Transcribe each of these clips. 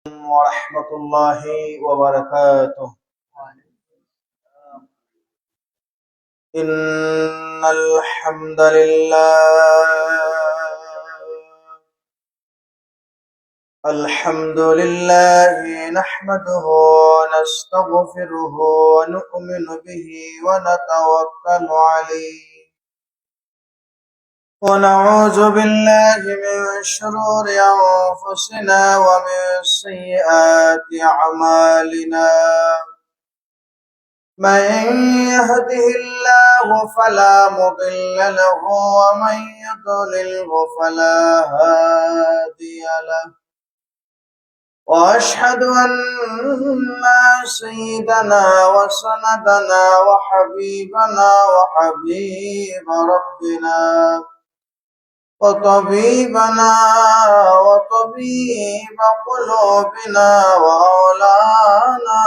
ورحمة الله وبركاته. إن الحمد لله نحمده ونستغفره ونؤمن به ونتوكل عليه ونعوذ بالله من شرور أنفسنا ومن سيئات أعمالنا. من يهده الله فلا مضل له ومن يضلله فلا هادي له. وأشهد أن سيدنا وسندنا وحبيبنا وحبيب ربنا وطبيبنا وطبيب قلوبنا ومولانا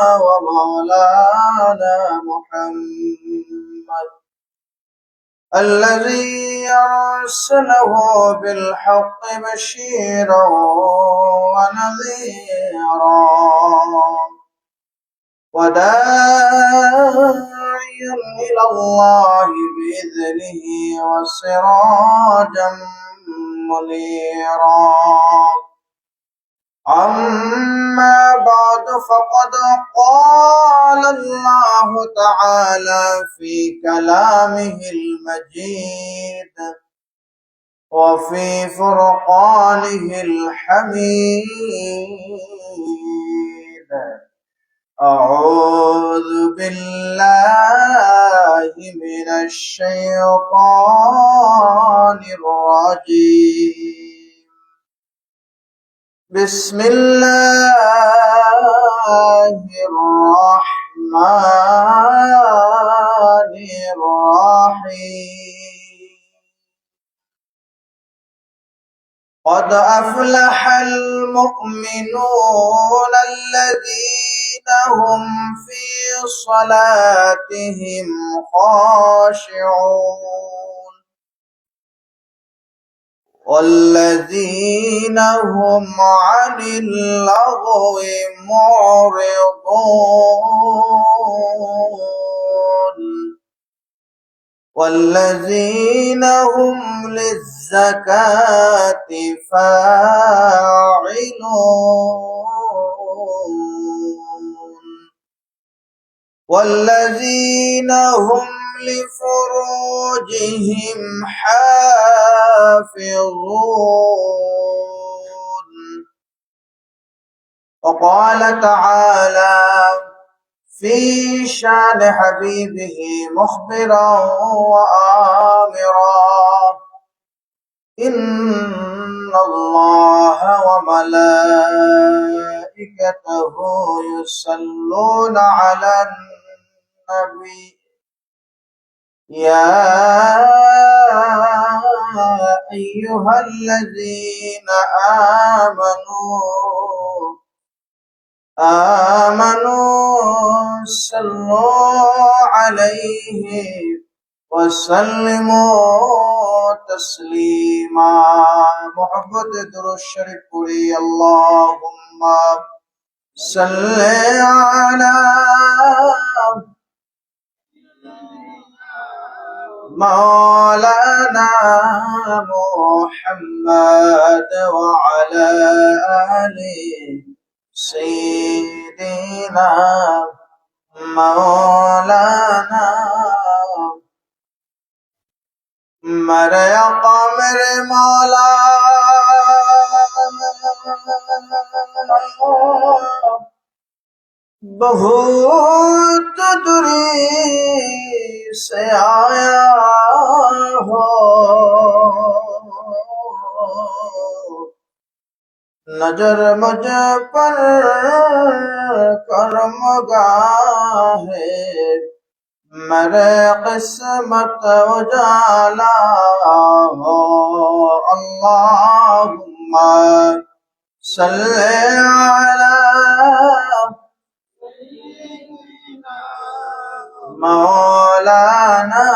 محمد الذي أرسله بالحق بشيرا ونذيرا وداعيا إلى الله بإذنه وسراجا منيرا. أما بعد فقد قال الله تعالى في كلامه المجيد وفي فرقانه الحميد. أعوذ بالله من الشيطان الرجيم. بسم الله الرحمن الرحيم. قد أفلح المؤمنون الذين هم في صلاتهم خاشعون والذين هم عن اللغو معرضون والذين هم للزكاة فاعلون والذين هم لفروجهم حافظون. وقال تعالى في شان حبيبه مخبرا وآمرا: إن الله وملائكته يصلون على النبي يا أيها الذين آمنوا صلوا عليه وسلموا تسليما. محبت درود شریف پڑھی. اللهم صل على مولانا محمد وعلى آل سيدنا مولانا. मेरे आका मेरे मौला बहुत दूरी से आया हो, नजर मुझ पर कर्मगाह है, मेरे किस्मत उजाला हो। अल्लाहुम्मा सल्ले अला मौलाना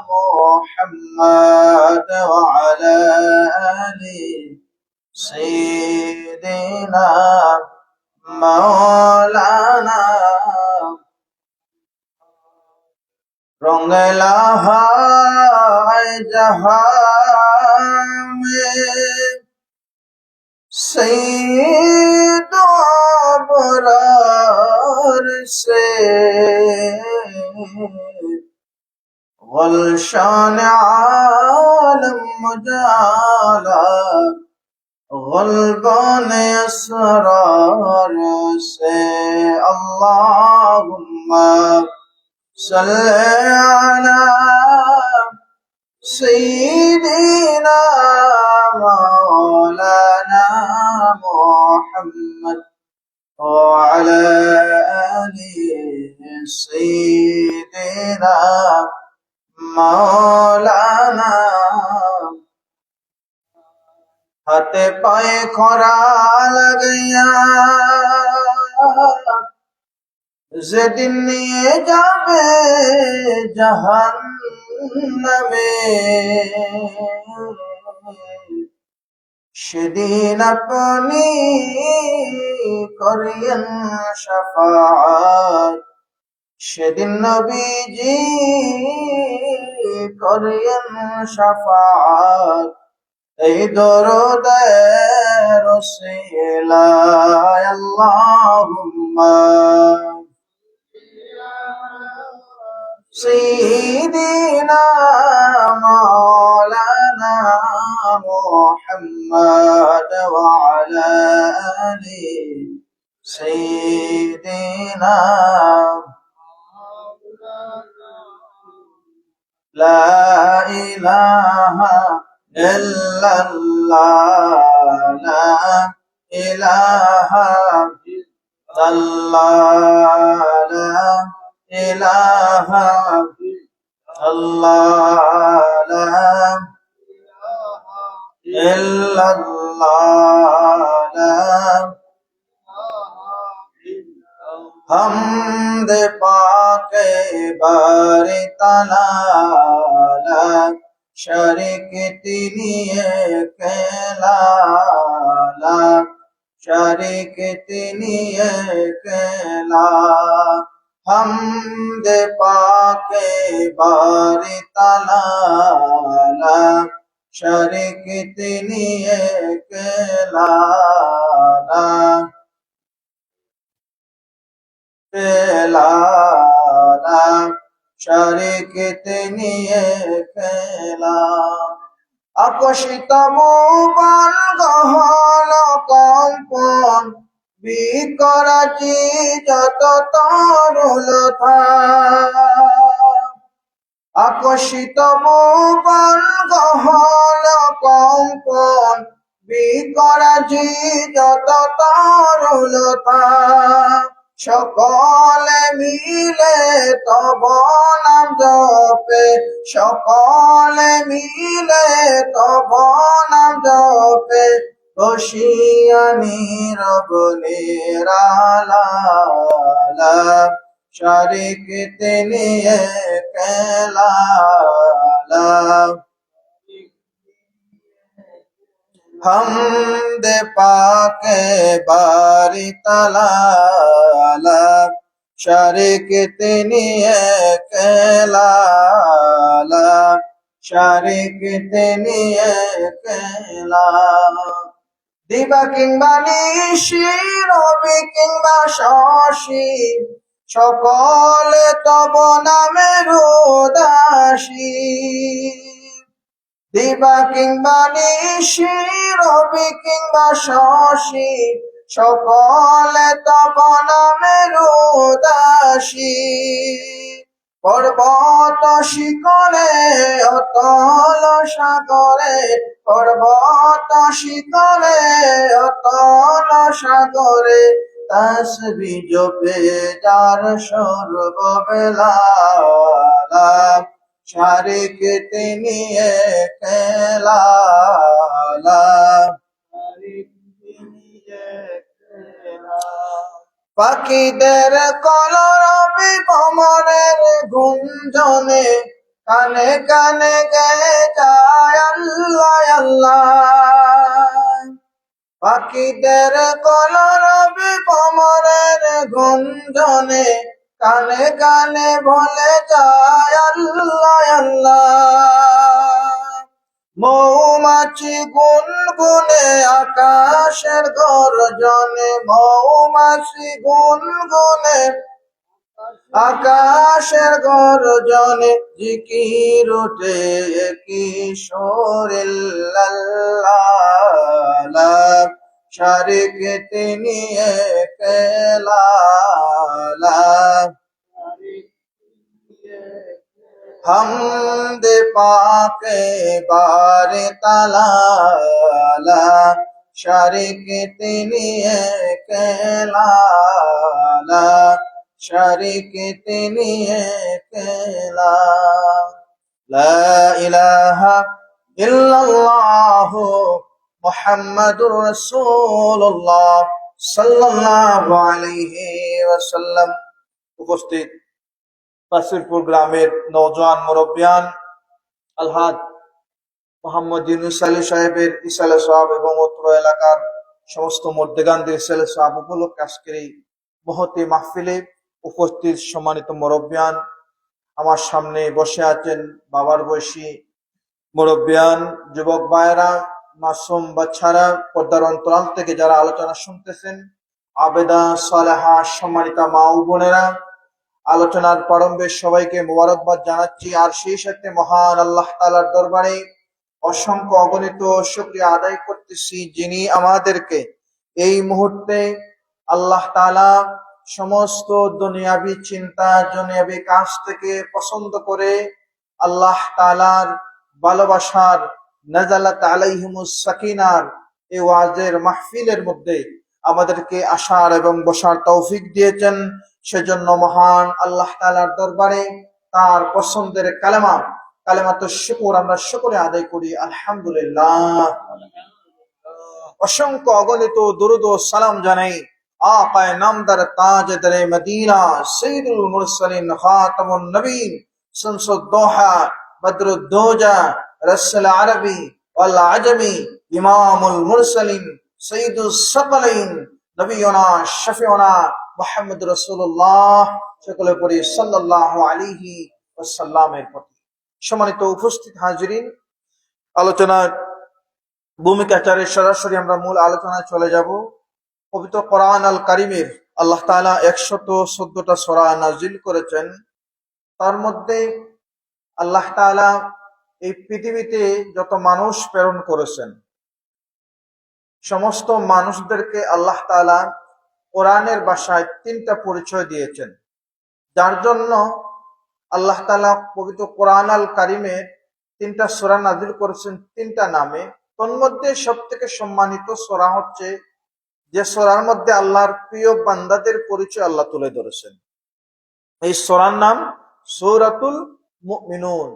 मुहम्मद वअला आलि सय्यिदिना मौलाना रंगला है जहां में सईद अबरार से गुलशान आलम मुजाला गुलबान असरार से अल्लाहुम्मा सल्ली अला सय्यिदिना मौलाना मुहम्मद وعلى آل سيدنا مولانا হাতে পায়ে খরা লাগাইয়া যেদিন নিয়ে যাবে জাহান্নামে সেদিন আপনি করিয়েন শাফাআত সেদিন নবীজি করিয়েন শাফাআত এই দরুদের ওসিলায় আল্লাহুম্মা سيدنا مولانا محمد وعلى آل سيدنا لا إله إلا الله لا إله إلا الله لا إله الله لا إلا الله لا حمد पाके बारी ताला ला शरीक तिनी अकेला ला शरीक तिनी अकेला हमद पाके बारी ताला ला शरीक तिनी अकेला ला ला शरीक तिनी अकेला আকর্ষিত মোবাইল গহন কম্পন বিকরাচি যত তরুলতা আকর্ষিত মোবাইল গহন কম্পন বিকরাচি যত তরুলতা সকলে মিলে তব নাম জপে সকলে মিলে তব নাম জপে বসিয়া নীরব নিরালা শরীক তিনি একলা हमद पाके बारी ताला ला शरीक तिनी अकेला ला शरीक तिनी अकेला দিবা কিংবা নিশি রবি কিংবা শশী সকলে তব নামের উদাসী দিবা কিংবা নিশি রবি কিংবা শশী সকলে তব নামের উদাসী পর্বত শিখরে অতল সাগরে পর্বত শিখরে অতল সাগরে তাসবিহ জপে যার সর্ববেলা শরীক তিনি একলা পাখিদের কলরবে ভ্রমণের গুঞ্জনে কানে কানে গেয়ে যায় আল্লাহ আল্লাহ পাখিদের কলরবে ভ্রমরের গুঞ্জনে কানে কানে বলে যায় আল্লাহ আল্লাহ। মৌমাছি গুনগুনে আকাশের গর্জনে, মৌমাছি গুনগুনে আকাশের গর্জনে জিকির উঠে কিশোরিল্লাহ। শারিক তিনি একলা, হামদে পাকে বারে তালা, শারিক তিনি একলা, শারিক তিনি একলা। লা ইলাহা ইল্লাল্লাহু মুহাম্মাদুর রাসূলুল্লাহ সাল্লাল্লাহু আলাইহি ওয়াসাল্লাম। উপস্থিত কাসিরপুর গ্রামের নওজোয়ান মুরব্বিয়ান আলহাজ মোহাম্মদ ইউনুস আলী সাহেবের ইসালে সাহাব এবং অত্র এলাকার সমস্ত মর্দেগানদের ইসালে সাহাব উপলক্ষে আজকের এই মহতি মাহফিলে উপস্থিত সম্মানিত মুরব্বিয়ান, আমার সামনে বসে আছেন বাবার বয়সী মুরব্বিয়ান, যুবক ভাইয়েরা, মাসুম বাচ্চারা, পর্দার অন্তরাল থেকে যারা আলোচনা শুনতেছেন, আবেদা সালেহা সম্মানিতা মা ও বোনেরা, আলোচনার প্রারম্ভে সবাইকে মোবারকবাদ জানাচ্ছি। আর সেই সাথে মহান আল্লাহ তাআলার দরবারে অসংখ্য অগণিত শুকরিয়া আদায় করতেছি, যিনি আমাদেরকে এই মুহূর্তে আল্লাহ তাআলা সমস্ত দুনিয়াবি চিন্তা দুনিয়াবি কাজ থেকে পছন্দ করে আল্লাহ তাআলার ভালোবাসার নাজালাত আলাইহিমুস সাকিনার এই ওয়াজের মাহফিলের মধ্যে আমাদেরকে আসার এবং বসার তৌফিক দিয়েছেন। সেজন্য মহান আল্লাহ তাআলার দরবারে তার পছন্দের কালেমাতুশ শুকর আমরা শুকরে আদায় করি, আলহামদুলিল্লাহ। অসংখ্য অগণিত দুরূদ ও সালাম জানাই আকায়ে নামদার তাজদারে মদিনা সাইয়্যিদুল মুরসালিন খাতামুন নবীন শামসুদ্দোহা বদরুদ্দোজা রাসূল আরবি ওয়াল আজমি ইমামুল মুরসালিন সাইয়্যিদুস সাকালাইন নবিয়ুনা শফিউনা মুহাম্মদ রাসূলুল্লাহ সকলে পড়ি সাল্লাল্লাহু আলাইহি ওয়াসাল্লামের প্রতি। সম্মানিত উপস্থিত হাজিরিন, আলোচনার ভূমিকাচারের সরাসরি আমরা মূল আলোচনায় চলে যাব। পবিত্র কোরআন আল কারিমের আল্লাহ তাআলা 114টা সূরা নাজিল করেছেন। তার মধ্যে আল্লাহ তাআলা এই পৃথিবীতে যত মানুষ প্রেরণ করেছেন, সমস্ত মানুষদেরকে আল্লাহ তাআলা কোরআনের ভাষায় 3টা পরিচয় দিয়েছেন, যার জন্য আল্লাহ তাআলা পবিত্র কোরআন আল কারিমের 3টা সূরা নাজিল করেছেন 3টা নামে। তন্মধ্যে সবথেকে সম্মানিত সূরা হচ্ছে যে সূরার মধ্যে আল্লাহর প্রিয় বান্দাদের পরিচয় আল্লাহ তুলে ধরেছেন। এই সূরার নাম সূরাতুল মুমিনুন।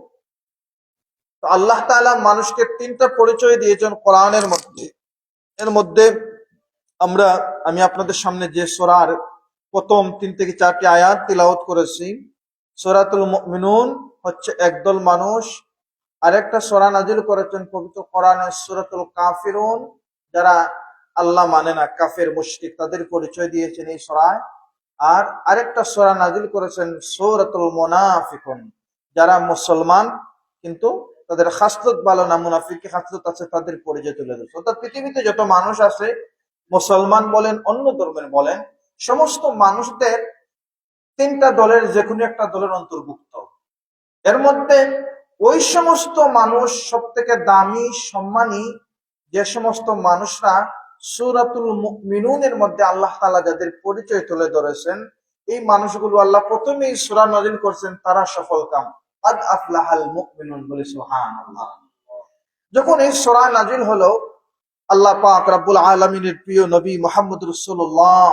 তো আল্লাহ তাআলা মানুষকে 3টা পরিচয় দিয়েছেন কোরআনের মধ্যে। এর মধ্যে আমি আপনাদের সামনে যে সূরার প্রথম 3 থেকে 4টি আয়াত তিলাওয়াত করেছি, সূরাতুল মুমিনুন হচ্ছে একদল মানুষ। আরেকটা সূরা নাজিল করেছেন পবিত্র কোরআনে সূরাতুল কাফিরুন, যারা আল্লাহ মানে না, কাফের মুশরিক, তাদের পরিচয় দিয়েছেন এই সূরায়। আর আরেকটা সূরা নাজিল করেছেন সূরাতুল মুনাফিকুন, যারা মুসলমান কিন্তু তাদের খাসলত ভালো না, মুনাফিকি খাসলত আছে, তাদের পরিচয় তুলে ধরেছে। অর্থাৎ পৃথিবীতে যত মানুষ আছে, মুসলমান বলেন অন্য ধর্মের বলেন, সমস্ত মানুষদের 3টা দলের যে কোনো একটা দলের অন্তর্ভুক্ত। এর মধ্যে ওই সমস্ত মানুষ সব থেকে দামি সম্মানী যে সমস্ত মানুষরা সূরাতুল মুমিনুনের মধ্যে আল্লাহ তাআলা যাদের পরিচয় তুলে ধরেছেন, এই মানুষগুলো আল্লাহ প্রথমেই সূরা নাযিল করছেন, তারা সফল কাম, আদ আফলাহাল মুমিনুন বলে সুবহানাল্লাহ। যখন এই সূরা নাযিল হলো, আল্লাহ পাক রব্বুল আলামিনের প্রিয় নবী মুহাম্মদ রাসূলুল্লাহ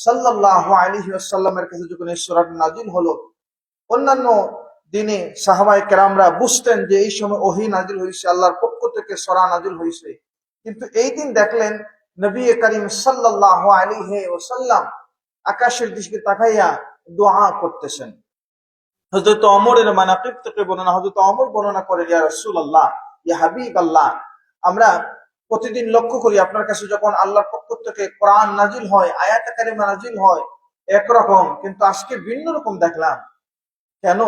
সাল্লাল্লাহু আলাইহি ওয়াসাল্লামের কাছে যখন এই সূরাটি নাযিল হলো, অন্যান্য দিনে সাহাবায়ে কেরামরা বুঝতেন যে এই সময় ওহী নাযিল হয়েছে, আল্লাহর পক্ষ থেকে সূরা নাযিল হয়েছে। কিন্তু এই দিন দেখলেন নবী করিম সাল্লাল্লাহু আলাইহি ওয়াসাল্লাম আকাশের দিকে তাকাইয়া দোয়া করতেছেন। হযরত ওমরের মানাকিব থেকে বর্ণনা, হযরত ওমর বর্ণনা করে, ইয়া রাসূলুল্লাহ, ইয়া হাবিবাল্লাহ, আমরা প্রতিদিন লক্ষ্য করি আপনার কাছে যখন আল্লাহর পক্ষ থেকে কোরআন নাজিল হয়, আয়াতে কারিমা নাজিল হয় একরকম, কিন্তু আজকে ভিন্ন রকম দেখলাম। কেন?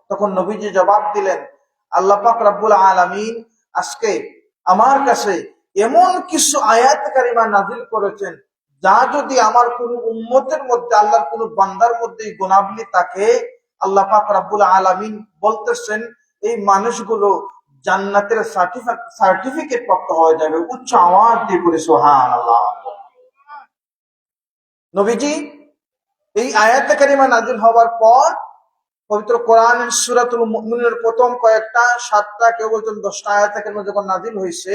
তখন নবীজি জবাব দিলেন, আল্লাহ পাক রব্বুল আলামিন আজকে আমার কাছে এমন কিছু আয়াত কারিমা নাজিল করেছেন, যা যদি আমার কোন উম্মতের মধ্যে, আল্লাহর কোন বান্দার মধ্যে গুণাবলী থাকে, আল্লাহ পাক রব্বুল আলামিন বলতেছেন এই মানুষগুলো জান্নাতের সার্টিফিকেট প্রাপ্ত হয়ে যাবে। উচ্চ আওয়াজ দিয়ে বলে সুবহানাল্লাহ। নবীজি এই আয়াত কারিমা নাজিল হওয়ার পর পবিত্র কোরআনের সূরাতুল মুমিনুনের প্রথম কয়েকটা 7টা, কেউ বলছেন 10টা আয়াত কারিমা যখন নাজিল হয়েছে,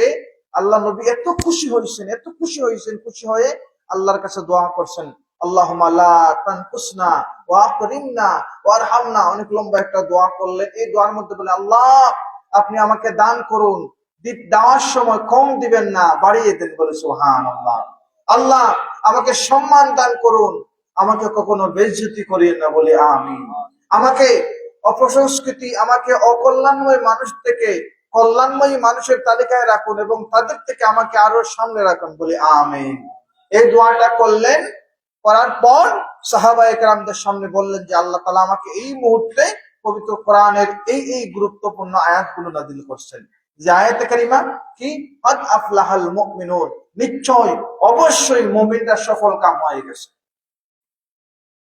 আল্লাহ নবী এত খুশি হয়েছেন, এত খুশি হয়েছেন, খুশি হয়ে আল্লাহর কাছে দোয়া করছেন, আল্লাহুম্মা লা তানকুসনা ওয়া আকরিমনা ওয়ারহামনা। অনেক লম্বা একটা দোয়া করলেন। এই দোয়ার মধ্যে বলে, আল্লাহ আপনি আমাকে দান করুন, দেওয়ার সময় কম দিবেন না, বাড়িয়ে দেন। বলে সুবহানাল্লাহ। আল্লাহ আমাকে সম্মান দান করুন, আমাকে কখনো বেইজ্জতি করিয়েন না। বলে আমিন। আমাকে অপসংস্কৃতি, আমাকে অকল্যাণময় মানুষ থেকে কল্যাণময়ী মানুষের তালিকায় রাখুন এবং তাদের থেকে আমাকে আরো সামনে রাখুন। বলে আমিন। এই দোয়াটা করলেন। করার পর সাহাবায়ে কেরামদের সামনে বললেন যে আল্লাহ তাআলা আমাকে এই মুহূর্তে পবিত্র কোরআনের এই গুরুত্বপূর্ণ আয়াতগুলো নাযিল করছেন। যে আয়াতে কারিমা কি? কদ আফলাহাল মুমিনুন, নিশ্চয় অবশ্যই মুমিনরা সফল কাম হয়ে গেছে।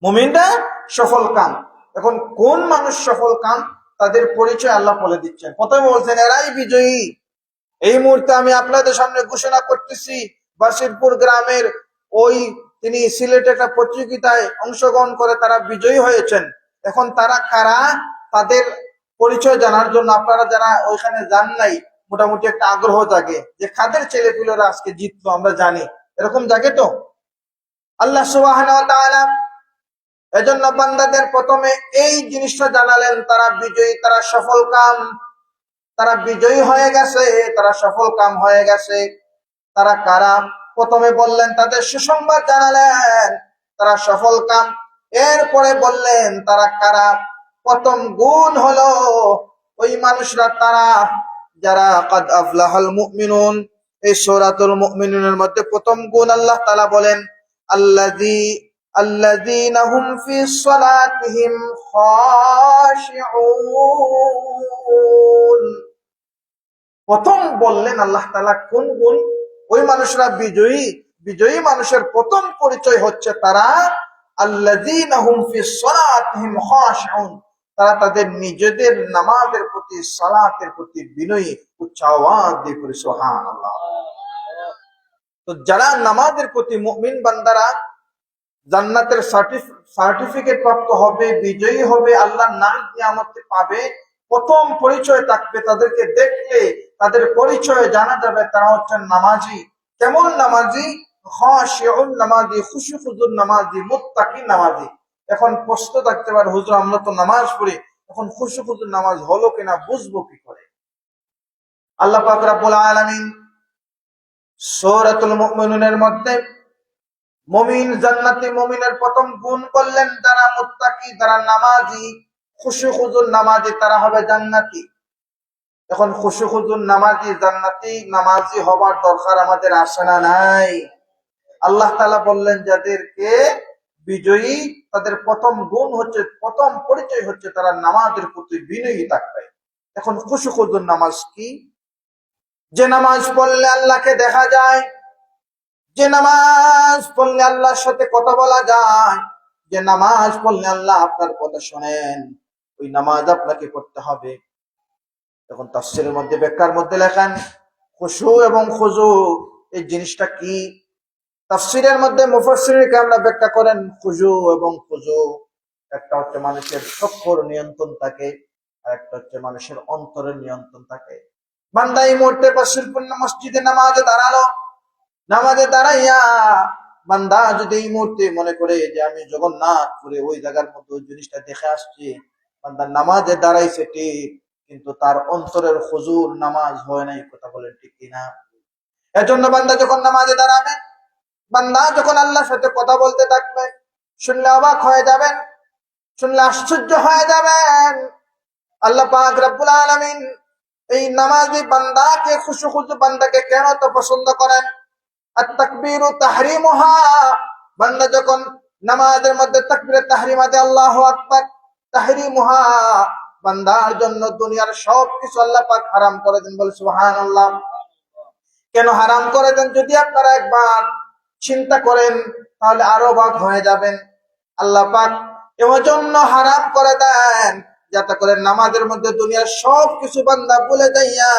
মুমিনরা সফল কাম। এখন কোন মানুষ সফল কাম, তাদের পরিচয় আল্লাহ বলে দিচ্ছেন। প্রথমে বলছেন এরাই বিজয়ী। এই মুহূর্তে আমি আপনাদের সামনে ঘোষণা করতেছি, বাসিরপুর গ্রামের তিনি সিলেটে একটা প্রতিযোগিতায় অংশগ্রহণ করে তারা বিজয়ী হয়েছেন। এখন তারা কারা, তাদের পরিচয় জানার জন্য আপনারা যারা ওইখানে যান নাই, মোটামুটি একটা আগ্রহ জাগে যে কাদের ছেলেপুলেরা আজকে জিতলো, আমরা জানি, এরকম জাগে তো। আল্লাহ সুবহানাহু ওয়া তাআলা এজন্য বান্দাদের প্রথমে এই জিনিসটা জানালেন, তারা বিজয়ী, তারা সফল কাম, তারা বিজয়ী হয়ে গেছে, তারা সফল কাম হয়ে গেছে। তারা কারা? প্রথমে বললেন তাদের সুসংবাদ জানালেন, তারা সফল কাম। এরপরে বললেন তারা কারা। প্রথম গুণ হলো ওই মানুষরা তারা যারা কদ আফলাহাল মুমিনুন। এই সূরাতুল মুমিনুনের মধ্যে প্রথম গুণ আল্লাহ তাআলা বলেন আল্লাযীনা হুম ফি সালাতিহিম খাশিউন। প্রথম বললেন আল্লাহ তাআলা কোন গুণ? ওই মানুষরা বিজয়ী। বিজয়ী মানুষের প্রথম পরিচয় হচ্ছে তারা আল্লাযীনা হুম ফি সালাতিহিম খাশিউন, তারা তাদের নিজেদের নামাজের প্রতি, সালাতের প্রতি বিনয়ী। উচ্চ আওয়াজ দিয়ে পড়ি সুবহানাল্লাহ। তো যারা নামাজের প্রতি মুমিন বান্দারা জান্নাতের সার্টিফিকেট প্রাপ্ত হবে, বিজয়ী হবে, আল্লাহর নাম নিয়ামত পাবে, প্রথম পরিচয় থাকবে তাদেরকে দেখলে তাদের পরিচয় জানা যাবে তারা হচ্ছেন নামাজি। কেমন নামাজি? খাশিউন নামাজি, খুশু খুজুর নামাজি, মুত্তাকি নামাজি। এখন প্রশ্ন থাকতে পারে, হুজুর আমরা তো নামাজ পড়ি, এখন খুশু খুজুর নামাজ হলো কিনা বুঝবো কি করে? আল্লাহ পাক রব্বুল আলামিন সূরাতুল মুমিনুনের মধ্যে মুমিন, জান্নাতি মুমিনের প্রথম গুণ করলেন যারা মুত্তাকি, যারা নামাজি, খুশু খুজুর নামাজি, তারা হবে জান্নাতি। এখন খুশু খুজুর নামাজি, জান্নাতি নামাজি হবার দরকার আমাদের আসে না নাই? আল্লাহ তাআলা বললেন যাদেরকে বিজয়ী, তাদের প্রথম গুণ হচ্ছে, প্রথম পরিচয় হচ্ছে তারা নামাজের প্রতি বিনয়ী থাকবে। এখন খুশু খুজুর নামাজ কি? যে নামাজ পড়লে আল্লাহকে দেখা যায়, যে নামাজ পড়লে আল্লাহর সাথে কথা বলা যায়, যে নামাজ পড়লে আল্লাহ আপনার কথা শোনেন, ওই নামাজ আপনাকে করতে হবে। এখন তাফসীরের মধ্যে, ব্যাখ্যার মধ্যে লেখেন খুশু এবং খুজু এই জিনিসটা কি। তাফসীরের মধ্যে মুফাসসিরিন কেরামরা ব্যাখ্যা করেন খুশু এবং খুজু একটা হচ্ছে মানুষের চক্ষুর নিয়ন্ত্রণ থাকে, আর একটা হচ্ছে মানুষের অন্তরের নিয়ন্ত্রণ থাকে। বান্দা এই মুহূর্তে বাসিরপুর মসজিদে নামাজে দাঁড়ালো, নামাজে দাঁড়াইয়া বান্দা যদি এই মুহূর্তে মনে করে যে আমি জগন্নাথপুরে ওই জায়গার মধ্যে ওই জিনিসটা দেখে আসছি, বান্দা নামাজে দাঁড়াইছে ঠিক, কিন্তু তার অন্তরের হুজুর নামাজ হয় নাই। কথা বলেন ঠিক কিনা? এজন্য বান্দা যখন নামাজে দাঁড়াবে, বান্দা যখন আল্লাহর সাথে কথা বলতে থাকবে, শুনলে অবাক হয়ে যাবেন, শুনলে আশ্চর্য হয়ে যাবেন। আল্লাহ পাক রব্বুল আলামিন এই নামাজি বান্দাকে খুশু খুশু বান্দাকে কেন তো পছন্দ করেন? আর তাকবীরু তাহরিমুহা, বান্দা যখন নামাজের মধ্যে তাকবীরে তাহরিমা দেয় আল্লাহু আকবার, তাহরিমুহা বান্দার জন্য দুনিয়ার সবকিছু আল্লাহ পাক হারাম করে দেন। বলে সুবহানাল্লাহ। কেন হারাম করে দেন যদি আপনারা একবার চিন্তা করেন তাহলে আরো অবাক হয়ে যাবেন। আল্লাহ পাক এর জন্য হারাম করে দেন যাতে করে নামাজের মধ্যে দুনিয়ার সবকিছু বান্দা ভুলে যাইয়া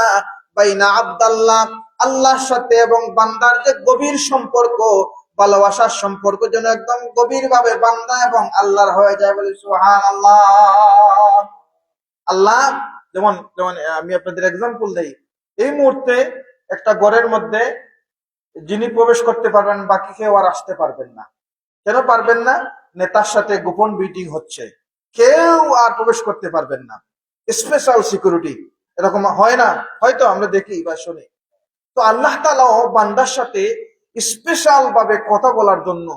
বাইনা আব্দাল্লাহ, আল্লাহর সাথে এবং বান্দার যে গভীর সম্পর্ক, ভালোবাসার সম্পর্ক যেন একদম গভীর ভাবে বান্দা এবং আল্লাহর হয়ে যায়। বলে সুবহানাল্লাহ। আল্লাহ যেমন যেমন আমি আপনাদের এক্সাম্পল দেই, এই মুহূর্তে একটা ঘরের মধ্যে যিনি প্রবেশ করতে পারবেন বাকি কেউ আর আসতে পারবেন না। কেন পারবেন না? নেতার সাথে গোপন মিটিং হচ্ছে, কেউ আর প্রবেশ করতে পারবেন না। স্পেশাল সিকিউরিটি, এরকম হয় না? হয়তো আমরা দেখি বা শুনি। তো আল্লাহ তাআলাও বান্দার সাথে স্পেশাল ভাবে কথা বলার জন্য,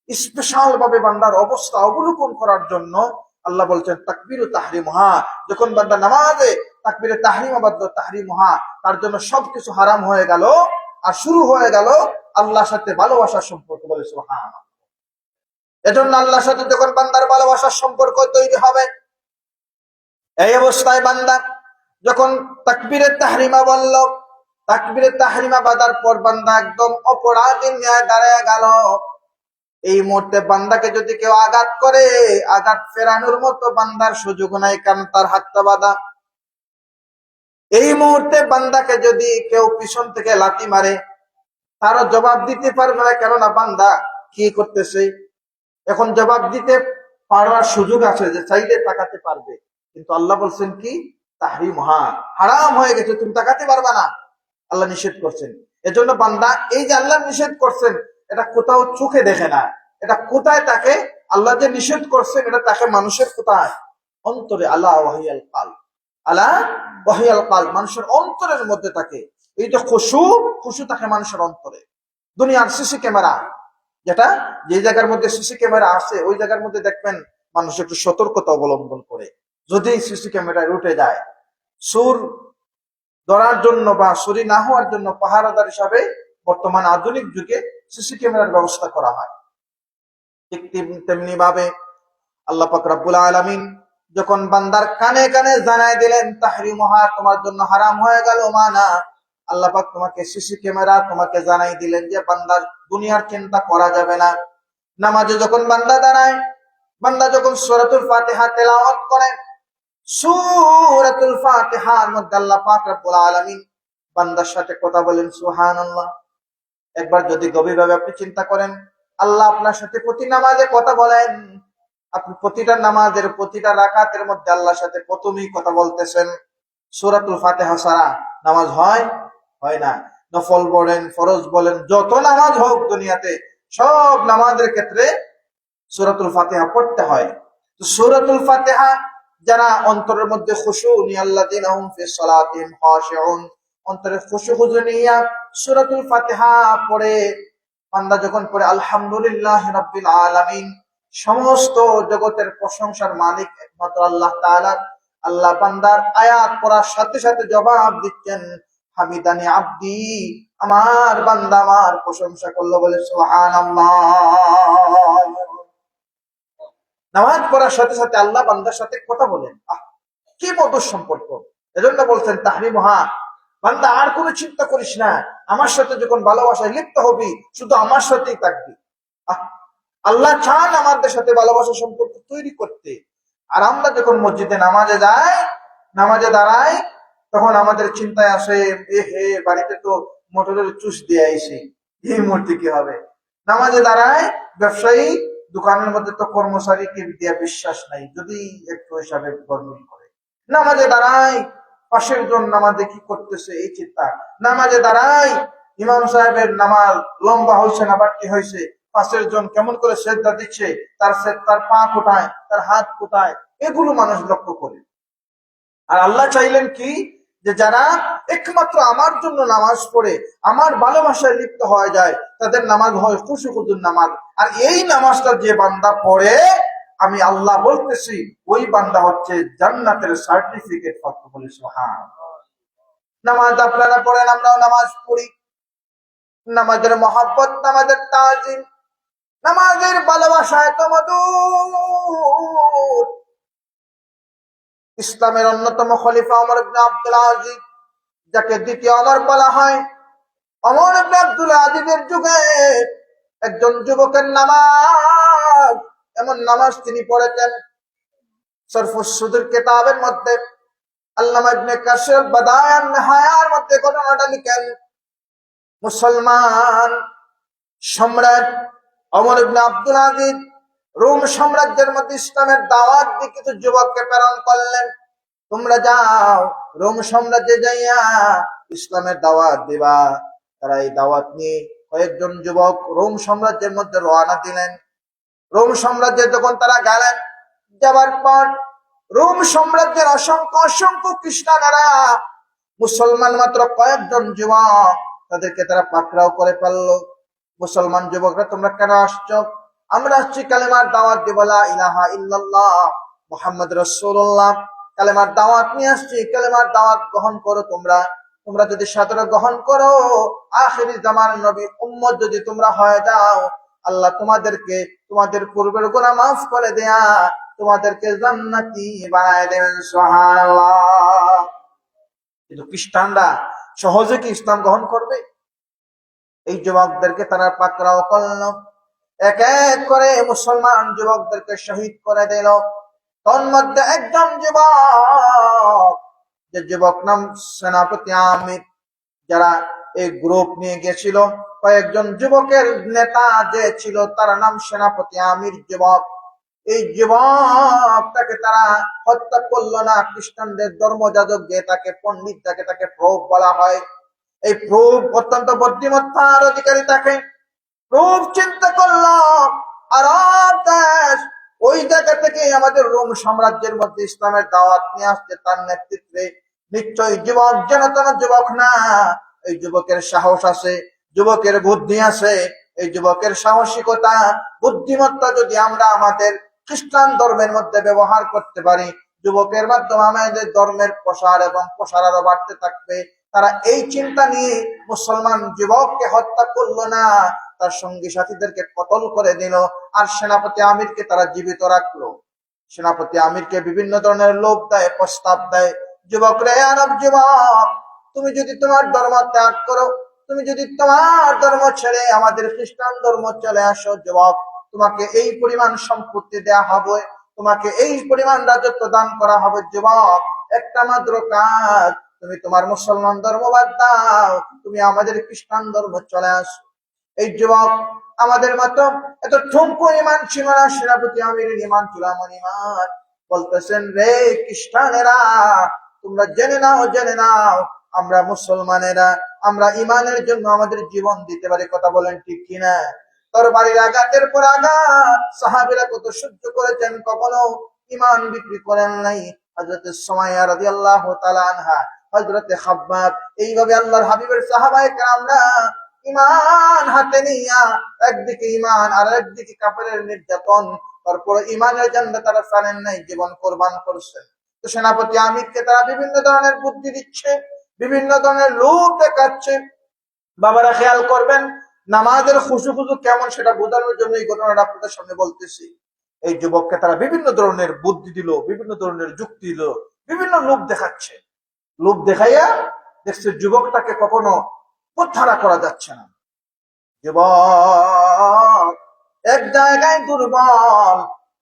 স্পেশাল ভাবে বান্দার অবস্থা অবলোকন করার জন্য আল্লাহ বলছেন তাকবীরু তাহরিমুহা। যখন বান্দা নামাজে তাকবীরে তাহরিমা বাদল তাহরিমুহা, তার জন্য সবকিছু হারাম হয়ে গেল আর শুরু হয়ে গেল আল্লাহর সাথে ভালোবাসার সম্পর্ক। বলে সুবহানাল্লাহ। এজন্য আল্লাহর সাথে যখন বান্দার ভালোবাসার সম্পর্ক তৈরি হবে, এই অবস্থায় বান্দা যখন তাকবীরে তাহরিমা বলল, তাকবীরে তাহরিমা বাঁধার পর বান্দা একদম অপরাধীর ন্যায় দাঁড়ায় গেল। এই মুহূর্তে বান্দাকে যদি কেউ আঘাত করে, আঘাত ফেরানোর মতো বান্দার সুযোগ নাই, কারণ তার হাতটা বাঁধা। এই মুহূর্তে বান্দাকে যদি কেউ পিছন থেকে লাথি মারে, তারও জবাব দিতে পারবে না, কেননা বান্দা কি করতেছে। এখন জবাব দিতে পারার সুযোগ আছে, যে চাইলে তাকাতে পারবে, কিন্তু আল্লাহ বলছেন কি তাহরিমুহা, হারাম হয়ে গেছে, তুমি তাকাতে পারবা না, আল্লাহ নিষেধ করছেন। এজন্য বান্দা এই যে আল্লাহ নিষেধ করছেন এটা কোথাও চোখে দেখে না, এটা কোথায় তাকে আল্লাহ যে নিষেধ করছেন এটা তাকে মানুষের কোথায়? অন্তরে। আল্লাহ ওয়াহিয়াল কাল, আল্লাহ ওয়াহিয়াল কাল, মানুষের অন্তরের মধ্যে থাকে। এই যে খুশু, খুশু থাকে মানুষের অন্তরে। দুনিয়ার সিসি ক্যামেরা, যেটা যে জায়গার মধ্যে সিসি ক্যামেরা আছে ওই জায়গার মধ্যে দেখবেন মানুষ একটু সতর্কতা অবলম্বন করে। যদি সিসি ক্যামেরায় উঠে যায়, সুর ধরার জন্য বা চুরি না হওয়ার জন্য পাহারাদার হিসাবে বর্তমান আধুনিক যুগে সিসি ক্যামেরার ব্যবস্থা করা হয়। ঠিক তেমনি ভাবে আল্লাহ পাক রব্বুল আলামিন যখন বান্দার কানে কানে জানাই দিলেন তাহরিমুহা, তোমার জন্য হারাম হয়ে গেল মানা, আল্লাহ পাক তোমাকে সিসি ক্যামেরা তোমাকে জানাই দিলেন যে বান্দার দুনিয়ার চিন্তা করা যাবে না। নামাজে যখন বান্দা দাঁড়ায়, বান্দা যখন সূরাতুল ফাতিহা তেলাওয়াত করে, সূরাতুল ফাতিহার মধ্যে আল্লাহ পাক রব্বুল আলামিন বান্দার সাথে কথা বলেন। সুবহানাল্লাহ। একবার যদি গভীরভাবে আপনি চিন্তা করেন, আল্লাহ আপনার সাথে প্রতি নামাজে কথা বলেন, আপনি প্রতিটা নামাজের প্রতিটা রাকাতের মধ্যে আল্লাহর সাথে প্রথমেই কথা বলতেছেন। সূরাতুল ফাতিহা ছাড়া নামাজ হয়? হয় না। নফল বলেন, ফরজ বলেন, যত নামাজ হোক দুনিয়াতে, সব নামাজের ক্ষেত্রে সূরাতুল ফাতিহা পড়তে হয়। তো সূরাতুল ফাতিহা যারা অন্তরের মধ্যে খুশু নিয়াল্লাযিনা হুম ফিস সালাতিহিম খাশিউন, অন্তরে খুশু খুশু নিয়া সূরাতুল ফাতিহা পড়ে বান্দা যখন পড়ে আলহামদুলিল্লাহি রাব্বিল আলামিন, সমস্ত জগতের প্রশংসার মালিক একমাত্র আল্লাহ তাআলা, আল্লাহ বান্দার আয়াত পড়ার সাথে সাথে জবাব দিচ্ছেন হামিদানি আব্দি, আমার বান্দা আমার প্রশংসা করলো। বলে সুবহানাল্লাহ। নামাজ পড়ার সাথে সাথে আল্লাহ বান্দার সাথে কথা বলেন, কি মধুর সম্পর্ক। এজন্য বলছেন তাহরিমুহা, বান্দা আর কোনো চিন্তা করিস না, আমার সাথে যখন ভালোবাসায় লিপ্ত হবি শুধু আমার সাথেই থাকবি। আল্লাহ চান আমাদের সাথে ভালোবাসা সম্পর্ক তৈরি করতে। আর আমরা যখন মসজিদে নামাজে যাই, নামাজে দাঁড়াই, তখন আমাদের চিন্তায় আসে হে বাড়িতে তো মোটরের চুষ দিয়ে আইসি, এই মুহূর্তে কি হবে। নামাজে দাঁড়ায় ব্যবসায়ী, দোকানের মধ্যে তো কর্মচারীকে দিয়ে বিশ্বাস নাই, যদি একটু হিসাবে গরমিল করে। নামাজে দাঁড়ায় পাশের জন নামাজে কি করতেছে এই চিন্তা। নামাজে দাঁড়ায় ইমাম সাহেবের নামাজ লম্বা হয়েছে না বাড়তি হয়েছে, পাশের জন কেমন করে সেজদা দিচ্ছে, তার পা কোথায়, তার হাত কোথায়, এগুলো মানুষ লক্ষ্য করে। আর আল্লাহ চাইলেন কি, যে যারা একমাত্র আমার জন্য নামাজ পড়ে আমার ভালোবাসায় লিপ্ত হয়ে যায় তাদের নামাজ হয় খুশু খুজুর নামাজ। আর এই নামাজটা যে বান্দা পড়ে, আমি আল্লাহ বলতেছি ওই বান্দা হচ্ছে জান্নাতের সার্টিফিকেট প্রাপ্ত। বলে সুবহানাল্লাহ। নামাজ আপনারা পড়েন, আমরাও নামাজ পড়ি। নামাজের মহব্বত, নামাজের তাজিম, নামাজের ভালোবাসা এত মধুর। ইসলামের অন্যতম খলিফা ওমর ইবনে আব্দুল আজিজ, যাকে দ্বিতীয় ওমর বলা হয়, ওমর ইবনে আব্দুল আজিজের যুগে একজন যুবকের নামাজ, এমন নামাজ তিনি পড়েছেন। সরফুস সুদুর কিতাবের মধ্যে আল্লামা ইবনে কাসির বাদায়ান নিহায়ার মধ্যে ঘটনাটা লিখেন। মুসলমান সম্রাট ওমর ইবনে আব্দুল আজিজ রোম সাম্রাজ্যের মধ্যে ইসলামের দাওয়াত দিয়ে কিছু যুবককে প্রেরণ করলেন, তোমরা যাও রোম সাম্রাজ্যে যাইয়া ইসলামের দাওয়াত দিবা। তারা এই দাওয়াত নিয়ে কয়েকজন যুবক রোম সাম্রাজ্যের মধ্যে রওনা দিলেন। রোম সাম্রাজ্যে যখন তারা গেলেন, যাবার পর রোম সাম্রাজ্যের অসংখ্য অসংখ্য খ্রিস্টানেরা মুসলমান মাত্র কয়েকজন যুবক, তাদেরকে তারা পাকড়াও করে ফেললো। মুসলমান যুবকরা, তোমরা কেন আসছো? আমরা আসছি কালেমার দাওয়াত দিব, লা ইলাহা ইল্লাল্লাহ মুহাম্মদ রাসূলুল্লাহ, কালেমার দাওয়াত নিয়ে আসছি, কালেমার দাওয়াত গ্রহণ করো। তোমরা তোমরা যদি সাদরে গ্রহণ করো, আখিরি জামানার নবী উম্মত যদি তোমরা হয়ে যাও, আল্লাহ তোমাদেরকে তোমাদের পূর্বের গুনাহ মাফ করে দেয়া তোমাদেরকে জান্নাতি বানায় দেবেন। সুবহানাল্লাহ। কিন্তু খ্রিস্টানরা সহজে কি ইসলাম গ্রহণ করবে? এই যুবকদেরকে তারা পাকড়াও করল, এক এক করে মুসলমান যুবকদেরকে শহীদ করে দিল। তন্মধ্যে একজন যুবক, যে যুবক নাম সেনাপতি আমির, যারা এই গ্রুপ নিয়ে গেছিল, কয়েকজন যুবকের নেতা যে ছিল তার নাম সেনাপতি আমির যুবক। এই যুবকটাকে তারা হত্যা করলো না। খ্রিস্টানদের ধর্মযাজক যে তাকে পণ্ডিত, তাকে প্রভ বলা হয়। এই প্রভ অত্যন্ত বুদ্ধিমত্তার অধিকারী, তাকে প্রভ চিন্তা করলো আরব দেশ, ওই জায়গা থেকে আমাদের রোম সাম্রাজ্যের মধ্যে ইসলামের দাওয়াত নিয়ে আসছে তার নেতৃত্বে, নিশ্চয়ই যুবক যেন তেন যুবক না। এই যুবকের সাহস আছে, যুবকের বুদ্ধি আছে। এই যুবকের সাহসিকতা, বুদ্ধিমত্তা যদি আমরা আমাদের খ্রিস্টান ধর্মের মধ্যে ব্যবহার করতে পারি, যুবকের মাধ্যমে আমাদের ধর্মের প্রসার এবং প্রসার আরো বাড়তে থাকবে। তারা এই চিন্তা নিয়ে মুসলমান যুবককে হত্যা করলো না, তার সঙ্গী সাথীদেরকে কতল করে দিল। আর সেনাপতি আমিরকে তারা জীবিত রাখলো। সেনাপতি আমিরকে বিভিন্ন ধরনের লোভ দেয়, প্রস্তাব দেয়, যুবক রে, আরব যুবক, তুমি যদি তোমার ধর্ম ত্যাগ করো, তুমি যদি তোমার ধর্ম ছেড়ে আমাদের খ্রিস্টান ধর্ম চলে আসো, যুবক, তোমাকে এই পরিমাণ সম্পত্তি দেয়া হবে, তোমাকে এই পরিমাণ রাজত্ব দান করা হবে। যুবক, একটা মাত্র কাজ, তুমি তোমার মুসলমান ধর্ম বাদ দাও, তুমি আমাদের খ্রিস্টান ধর্ম চলে আসো। এই যুবক আমাদের মতো এত ঠুমকো ইমান ছিল না, সেনাপতি আমিরের ইমান ছিল এমন ইমান। বলতেছেন, রে খ্রিস্টানেরা, তোমরা জেনে নাও আমরা মুসলমানেরা, আমরা ইমানের জন্য আমাদের জীবন দিতে পারি। কথা বলেন ঠিক কিনা? তরবারির আঘাতের পর আঘাত সাহাবীরা কত সহ্য করেছেন, কখনো ইমান বিক্রি করেন নাই। হযরত সুমাইয়া রাদিয়াল্লাহু তাআলা আনহা, হযরত খাব্বাব, এইভাবে আল্লাহর হাবিবের সাহাবায়ে কেরামরা ইমান হাতে নিয়া, একদিকে ইমান আর একদিকে কাফেরের নির্যাতন, তারপর ইমানের জন্য তারা জানেন নাই, জীবন কোরবান করছেন। তো সেনাপতি আমিরকে তারা বিভিন্ন ধরনের বুদ্ধি দিচ্ছে, বিভিন্ন ধরনের লোক দেখাচ্ছে। বাবারা খেয়াল করবেন, নামাজের খুশু খুশু কেমন সেটা বোঝানোর জন্য এই ঘটনাটা আপনাদের সামনে বলতেছি। এই যুবককে তারা বিভিন্ন ধরনের বুদ্ধি দিল, বিভিন্ন ধরনের যুক্তি দিল, বিভিন্ন লোক দেখাচ্ছে। লোক দেখাইয়া দেখছে যুবকটাকে কখনো প্রত্যাহার করা যাচ্ছে না। যুবক এক জায়গায় দুর্বল।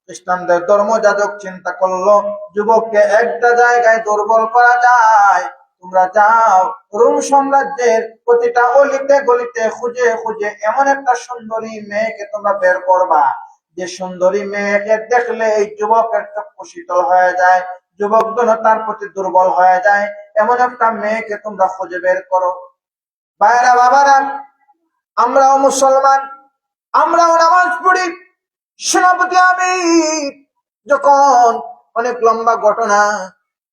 খ্রিস্টানদের ধর্মযাজক চিন্তা করলো, যুবককে একটা জায়গায় দুর্বল করা যায়, তোমরা যাও রোম সাম্রাজ্যের প্রতিটা অলিতে গলিতে খুঁজে খুঁজে এমন একটা সুন্দরী মেয়েকে তোমরা বের করবা, যে সুন্দরী মেয়েকে দেখলে এই যুবকের চক্ষু শীতল হয়ে যায়, যুবকজন তার প্রতি দুর্বল হয়ে যায়, এমন একটা মেয়েকে তোমরা খুঁজে বের করো। ভাইরা, বাবারা, আমরাও মুসলমান, আমরাও নামাজ পড়ি। সেনাপতি আমির যখন অনেক লম্বা ঘটনা,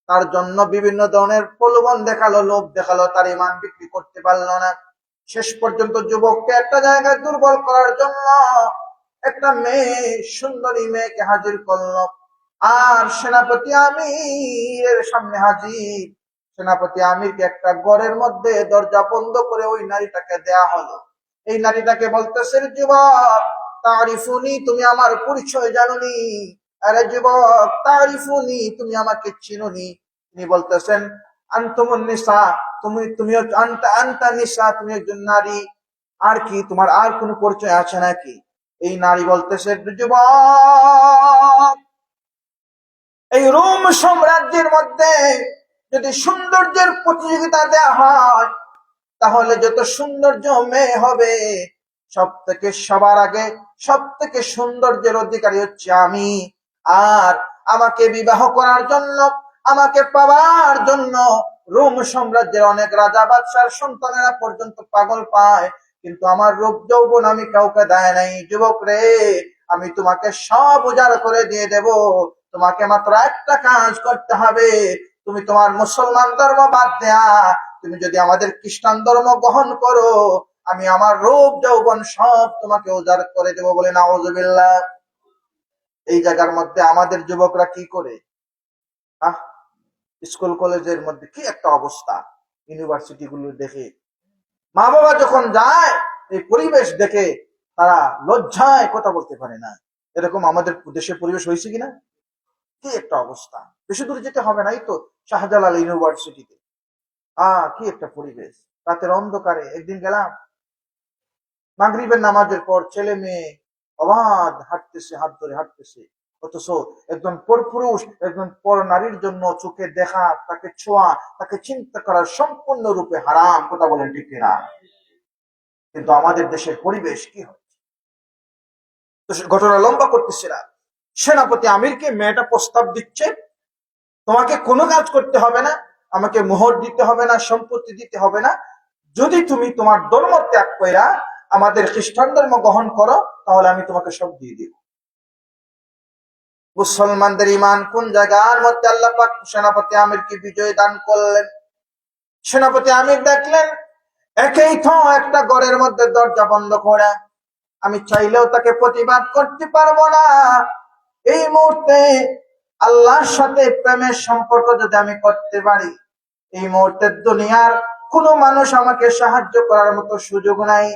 তার জন্য বিভিন্ন ধরনের প্রলোভন দেখালো, লোভ দেখালো, তার ইমান বিক্রি করতে পারলো না। শেষ পর্যন্ত যুবককে একটা জায়গায় দুর্বল করার জন্য একটা মেয়ে, সুন্দরী মেয়েকে হাজির করলো। আর সেনাপতি আমিরের সামনে হাজির। সেনাপতি আমিরকে একটা ঘরের মধ্যে দরজা বন্ধ করে ওই নারীটাকে দেয়া হলো। এই নারীটাকে বলতেছে, যুবক তারিফুনি, তুমি আমার পরিচয় জানোনি? আরে যুবক তারিফুনি, তুমি আমাকে চিনোনি? তিনি বলতেছেন, আনতুমুন নিসা, তুমি আনতা আনতা নিসা, তুমি একজন নারী। আর কি, তোমার আর কোনো পরিচয় আছে নাকি? এই নারী বলতেছে, যুবক এই রোম সাম্রাজ্যের মধ্যে যদি সৌন্দর্যের প্রতিযোগিতা দেয়া হয়, তাহলে যত সৌন্দর্য মেয়ে হবে, সবার আগে সব থেকে সৌন্দর্যের অধিকারী হচ্ছে আমি। আর আমাকে বিবাহ করার জন্য, আমাকে পাওয়ার জন্য রোম সাম্রাজ্যের অনেক রাজা বাদশার সন্তানেরা পর্যন্ত পাগল পায়, কিন্তু আমার রূপ যৌবন আমি কাউকে দেয় নাই। যুবক রে, আমি তোমাকে সব উজাড় করে দিয়ে দেব। তোমাকে মাত্র একটা কাজ করতে হবে, তুমি তোমার মুসলমান ধর্ম বাদ দেয়া তুমি যদি আমাদের খ্রিস্টান ধর্ম গ্রহণ করো, আমি আমার রূপ যৌবন সব তোমাকে উজাড় করে দেব। বলে নাউজুবিল্লাহ। এই জায়গার মধ্যে আমাদের যুবকরা কি করে? স্কুল কলেজের মধ্যে কি একটা অবস্থা, ইউনিভার্সিটি গুলো দেখে মা বাবা যখন যায়, এই পরিবেশ দেখে তারা লজ্জায় কথা বলতে পারে না। এরকম আমাদের দেশের পরিবেশ হয়েছে কিনা? কি একটা অবস্থা! বেশি দূরে যেতে হবে না, এই তো শাহজালাল ইউনিভার্সিটিতে। কি একটা পরিবেশ! রাতের অন্ধকারে একদিন গেলাম, মাগরিবের নামাজের পর ছেলে মেয়ে অবাধ হাঁটতেছে, হাত ধরে হাঁটতেছে, অথচ একজন পরপুরুষ, একজন পর নারীর জন্য চোখে দেখা, তাকে ছোঁয়া, তাকে চিন্তা করা সম্পূর্ণরূপে হারাম। কথা বলেন ঠিক কিনা? কিন্তু আমাদের দেশের পরিবেশ কি হচ্ছে? ঘটনা লম্বা করতেছে না, সেনাপতি আমিরকে মেয়েটা প্রস্তাব দিচ্ছে, তোমাকে কোনো কাজ করতে হবে না, আমাকে মোহর দিতে হবে না, সম্পত্তি দিতে হবে না, যদি তুমি তোমার ধর্ম ত্যাগ কইরা আমাদের খ্রিস্টান ধর্ম গ্রহণ করো, তাহলে আমি তোমাকে সব দিয়ে দিব। মুসলমানদের ইমান কোন জায়গার মধ্যে আল্লাহ পাক সেনাপতি আমিরকে বিজয় দান করলেন। সেনাপতি আমির দেখলেন একেই তো একটা ঘরের মধ্যে দরজা বন্ধ করা, আমি চাইলেও তাকে প্রতিবাদ করতে পারবো না। এই মুহূর্তে আল্লাহর সাথে প্রেমের সম্পর্ক যদি আমি করতে পারি, এই মুহূর্তে দুনিয়ার কোনো মানুষ আমাকে সাহায্য করার মতো সুযোগ নাই।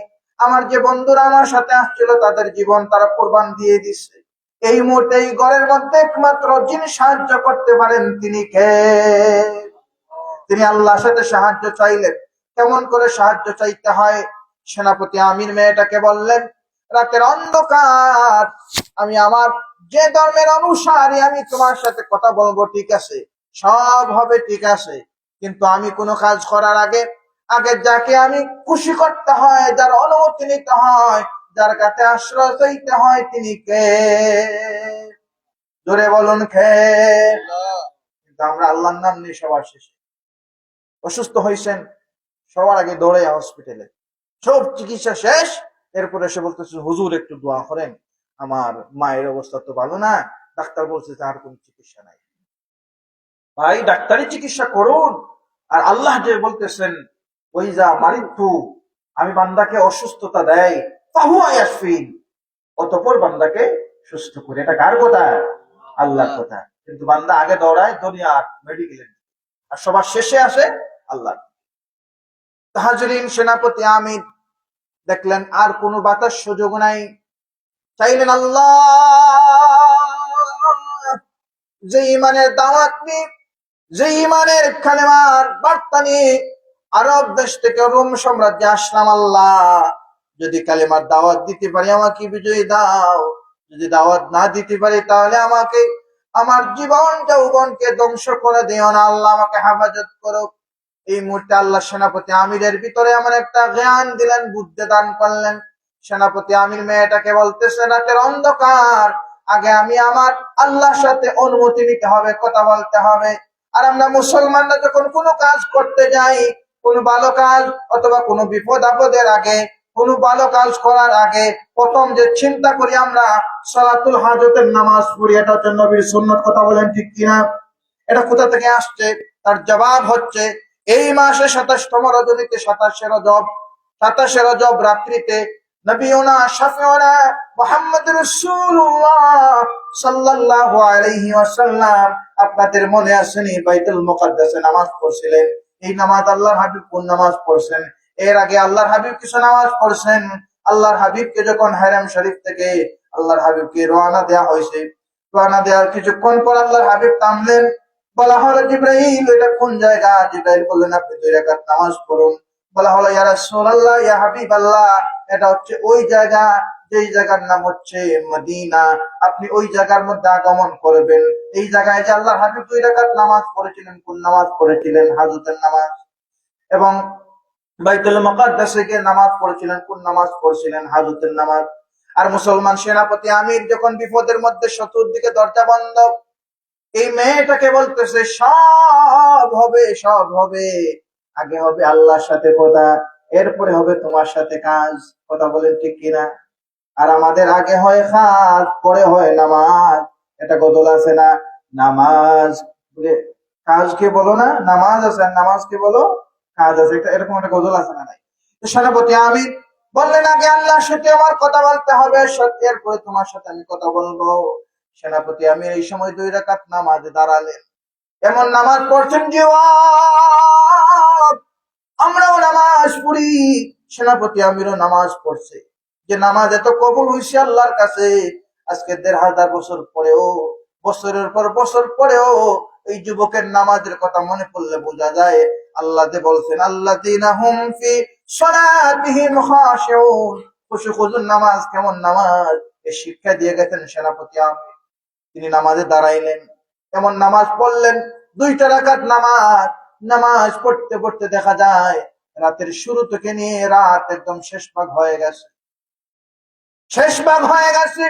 আমার যে বন্ধুরা আমার সাথে আসছিল, তাদের জীবন তারা কোরবান দিয়ে দিচ্ছে। এই মুহূর্তে এই ঘরের মধ্যে একমাত্র যিনি সাহায্য করতে পারেন, তিনি কে? তিনি আল্লাহর সাথে সাহায্য চাইলেন। কেমন করে সাহায্য চাইতে হয়? সেনাপতি আমির মেয়েটাকে বললেন, রাতের অন্ধকার, আমি আমার যে ধর্মের অনুসারী, আমি তোমার সাথে কথা বলবো, ঠিক আছে, সব হবে, ঠিক আছে, কিন্তু আমি কোনো কাজ করার আগে যাকে আমি খুশি করতে হয়, যার অনুমতি নিতে হয়, যার কাছে আশ্রয় চাইতে হয়, তিনি কে? জোরে বলুন কে? কিন্তু আমরা আল্লাহর নাম নিয়ে সবার শেষে। অসুস্থ হয়েছেন, সবার আগে দৌড়ে হসপিটালে, সব চিকিৎসা শেষ, এরপরে এসে বলতেছে, হুজুর একটু দোয়া করেন, আমার মায়ের অবস্থা তো ভালো না, ডাক্তার বলছে আর কোন চিকিৎসা নাই। ভাই, ডাক্তারি চিকিৎসা করুন। আর আল্লাহ যে বলতেছেন, ওই যা মারিতু, আমি বান্দাকে অসুস্থতা দেয়, ফাহুয়া ইয়াশফিন, অতঃপর বান্দাকে সুস্থ করে। এটা কার কথা? আল্লাহর কথা। কিন্তু বান্দা আগে দৌড়ায় দুনিয়ার মেডিকেলে, আর সবার শেষে আসে আল্লাহ। তাহাজরিন, সেনাপতি আমির দেখলেন আর কোনো বাতাস সুযোগ নাই, চাইলেন আল্লাহ যে ইমানের দাওয়াত নিয়ে, যে ইমানের কালেমার বার্তা নিয়ে আরব দেশ থেকে রোম সাম্রাজ্যে আসলাম, আল্লাহ যদি কালেমার দাওয়াত দিতে পারি আমাকে বিজয়ী দাও, যদি দাওয়াত না দিতে পারি তাহলে আমাকে, আমার জীবন যৌবনকে ধ্বংস করে দিও না, আল্লাহ আমাকে হেফাজত করো। এই মুহূর্তে আল্লাহ সেনাপতি আমিরের ভিতরে এমন একটা জ্ঞান দিলেন, বুদ্ধি দান করলেন। সেনাপতি আমির মেয়েটাকে বলতেছে, রাতের অন্ধকার, আগে আমি আমার আল্লাহর সাথে অনুমতি নিতে হবে, কথা বলতে হবে। আর আমরা মুসলমানরা যখন কোনো কাজ করতে যাই, কোনো ভালো কাজ অথবা কোনো বিপদ আপদের আগে, কোনো ভালো কাজ করার আগে প্রথম যে চিন্তা করি আমরা, সালাতুল হাজতের নামাজ পড়ি। এটা হচ্ছে নবীর সুন্নাত। কথা বলেন ঠিক কিনা? এটা কোথা থেকে আসছে? তার জবাব হচ্ছে, এই মাসে ২৭তম রজনীতে ২৭শে রজব রাত্রিতে নবিয়ুনা শাফিউনা মুহাম্মদ রাসূলুল্লাহ সাল্লাল্লাহু আলাইহি ওয়াসাল্লাম আপনাদের মনে আসেনি বাইতুল মুকাদ্দাসে নামাজ পড়ছিলেন। এই নামাজ আল্লাহর হাবিব কোন নামাজ পড়ছেন? এর আগে আল্লাহর হাবিব কিছু নামাজ পড়ছেন। আল্লাহর হাবিবকে যখন হারাম শরীফ থেকে আল্লাহর হাবিবকে রওনা দেওয়া হয়েছে, রওনা দেওয়ার কিছুক্ষণ পর আল্লাহর হাবিব থামলেন। বলা হলো জিবরাইল, এটা কোন জায়গা? জিবরাইল বললেন আপনি 2 রাকাত নামাজ পড়ুন। বলা হলো ইয়া রাসূলুল্লাহ, ইয়া হাবিবাল্লাহ, এটা হচ্ছে ওই জায়গা যেই জায়গার নাম হচ্ছে মদিনা, আপনি ওই জায়গার মধ্যে আগমন করবেন। এই জায়গায় যে আল্লাহর হাবিব 2 রাকাত নামাজ পড়েছিলেন, কোন নামাজ পড়েছিলেন? হাজতের নামাজ। এবং বাইতুল মুকাদ্দাসে গিয়ে নামাজ পড়েছিলেন, কোন নামাজ পড়ছিলেন? হাজতের নামাজ। আর মুসলমান সেনাপতি আমির যখন বিপদের মধ্যে, চতুর্দিকে দরজা বন্ধ, এই মেয়েটাকে বলতেছে সব হবে, সব হবে, আগে হবে আল্লাহর সাথে কথা, এরপরে হবে তোমার সাথে কাজ। কথা বলেন ঠিক কিনা? আর আমাদের আগে হয় কাজ, পরে হয় নামাজ। এটা গজল আছে না? নামাজ কাজকে বলো না, নামাজ আছে, নামাজকে বলো কাজ আছে। এরকম একটা গজল আছে না? নাই? সেনাপতি আমি বললেন আগে আল্লাহর সাথে আমার কথা বলতে হবে, সত্যের পরে তোমার সাথে আমি কথা বলবো। সেনাপতি আমি এই সময় 2 রাকাত নামাজে দাঁড়ালেন। এমন নামাজ পড়ছেন যে আমরাও নামাজ পড়ি, সেনাপতি আমিরও নামাজ পড়ছে। যে নামাজ এত কবুল হয়েছে আল্লাহর কাছে, আজকে 1500 বছর পরেও, বছরের পর বছর পরেও এই যুবকের নামাজের কথা মনে পড়লে বোঝা যায় আল্লাহ যে বলছেন আল্লাযীনা হুম ফি সালাতিহিম খাশিউন, খুশুখুজুর নামাজ কেমন নামাজ এই শিক্ষা দিয়ে গেছেন সেনাপতি আমির। তিনি নামাজে দাঁড়াইলেন, এমন নামাজ পড়লেন 2টা রাকাত নামাজ। নামাজ পড়তে পড়তে দেখা যায় রাতের শুরু থেকে নিয়ে রাত একদম শেষ ভাগ হয়ে গেছে। শেষ ভাগ হয়ে গেছে।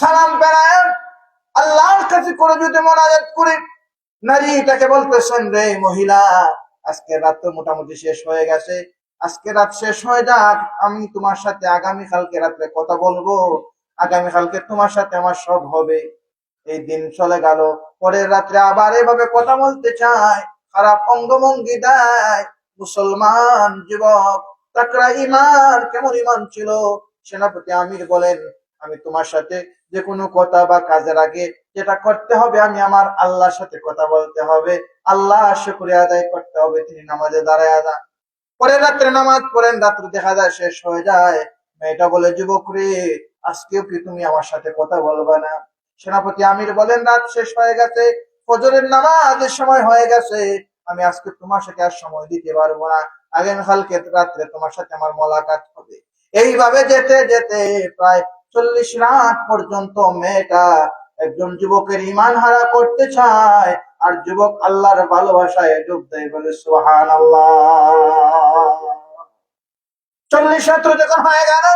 সালাম ফেরায় আল্লাহর কাছে করে যদি মোনাজাত করি, নারীটাকে বলতেছেন রে মহিলা, আজকে রাত তো মোটামুটি শেষ হয়ে গেছে, আজকে রাত শেষ হয়ে যাক, আমি তোমার সাথে আগামী কালকে রাত্রে কথা বলবো, আগামী কালকে তোমার সাথে আমার সব হবে। এই দিন চলে গেল, পরের রাত্রে আবার এভাবে কথা বলতে চায়, খারাপ অঙ্গভঙ্গি দেয়। মুসলমান যুবক, তাকরা ইমান, কেমন ইমান ছিল? সেনাপতি আমির বলেন আমি তোমার সাথে যে কোনো কথা বা কাজের আগে যেটা করতে হবে, আমি আমার আল্লাহর সাথে কথা বলতে হবে, আল্লাহ শুকরিয়া আদায় করতে হবে। তিনি নামাজে দাঁড়ায় যান। পরের রাত্রে নামাজ পড়েন, রাত্রে দেখা যায় শেষ হয়ে যায়। মেয়েটা বলে যুবক রে, আজকেও কি তুমি আমার সাথে কথা বলবা না? সেনাপতি আমির বলেন রাত শেষ হয়ে গেছে, ফজরের নামাজের সময় হয়ে গেছে, আমি আজকে তোমার সাথে আর সময় দিতে পারবো না, আগামীকালকে রাত্রে তোমার সাথে আমার মোলাকাত হবে। এইভাবে যেতে যেতে প্রায় 40 রাত পর্যন্ত মেয়েটা একজন যুবকের ইমান হারা করতে চায়, আর যুবক আল্লাহর ভালোবাসায় ডুব দেয়, বলে সুবহানাল্লাহ। 40 রাত্র যখন হয়ে গেল,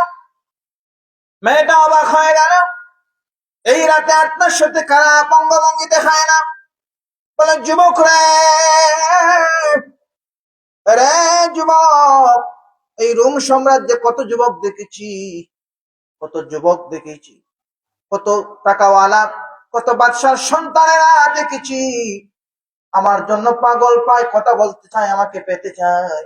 মেয়েটা অবাক হয়ে গেল, এই রাতে আপনার সাথে খারাপ অঙ্গভঙ্গি দেখায় না। বলে যুবক রে, রে যুবক, এই রোম সাম্রাজ্যে কত যুবক দেখেছি, কত যুবক দেখেছি, কত টাকাওয়ালা, কত বাদশার সন্তানেরা দেখেছি, আমার জন্য পাগল পায়, কথা বলতে চায়, আমাকে পেতে চায়,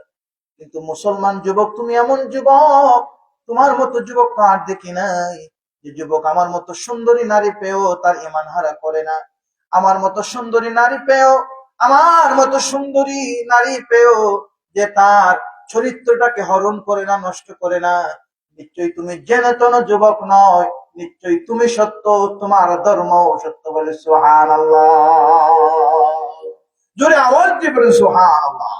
কিন্তু মুসলমান যুবক তুমি এমন যুবক, তোমার মতো যুবক তো আর দেখি নাই, যে যুবক আমার মতো সুন্দরী নারী পেয়েও তার ইমান হারা করে না, আমার মতো সুন্দরী নারী পেয়েও, আমার মতো সুন্দরী নারী পেয়েও যে তার চরিত্রটাকে হরণ করে না, নষ্ট করে না। নিশ্চয়ই তুমি জেনে তেন যুবক নয়, নিশ্চয়ই তুমি সত্য, তোমার ধর্ম সত্য। বলে সুবহানাল্লাহ। জোরে আওয়াজ দিয়ে বলে সুবহানাল্লাহ।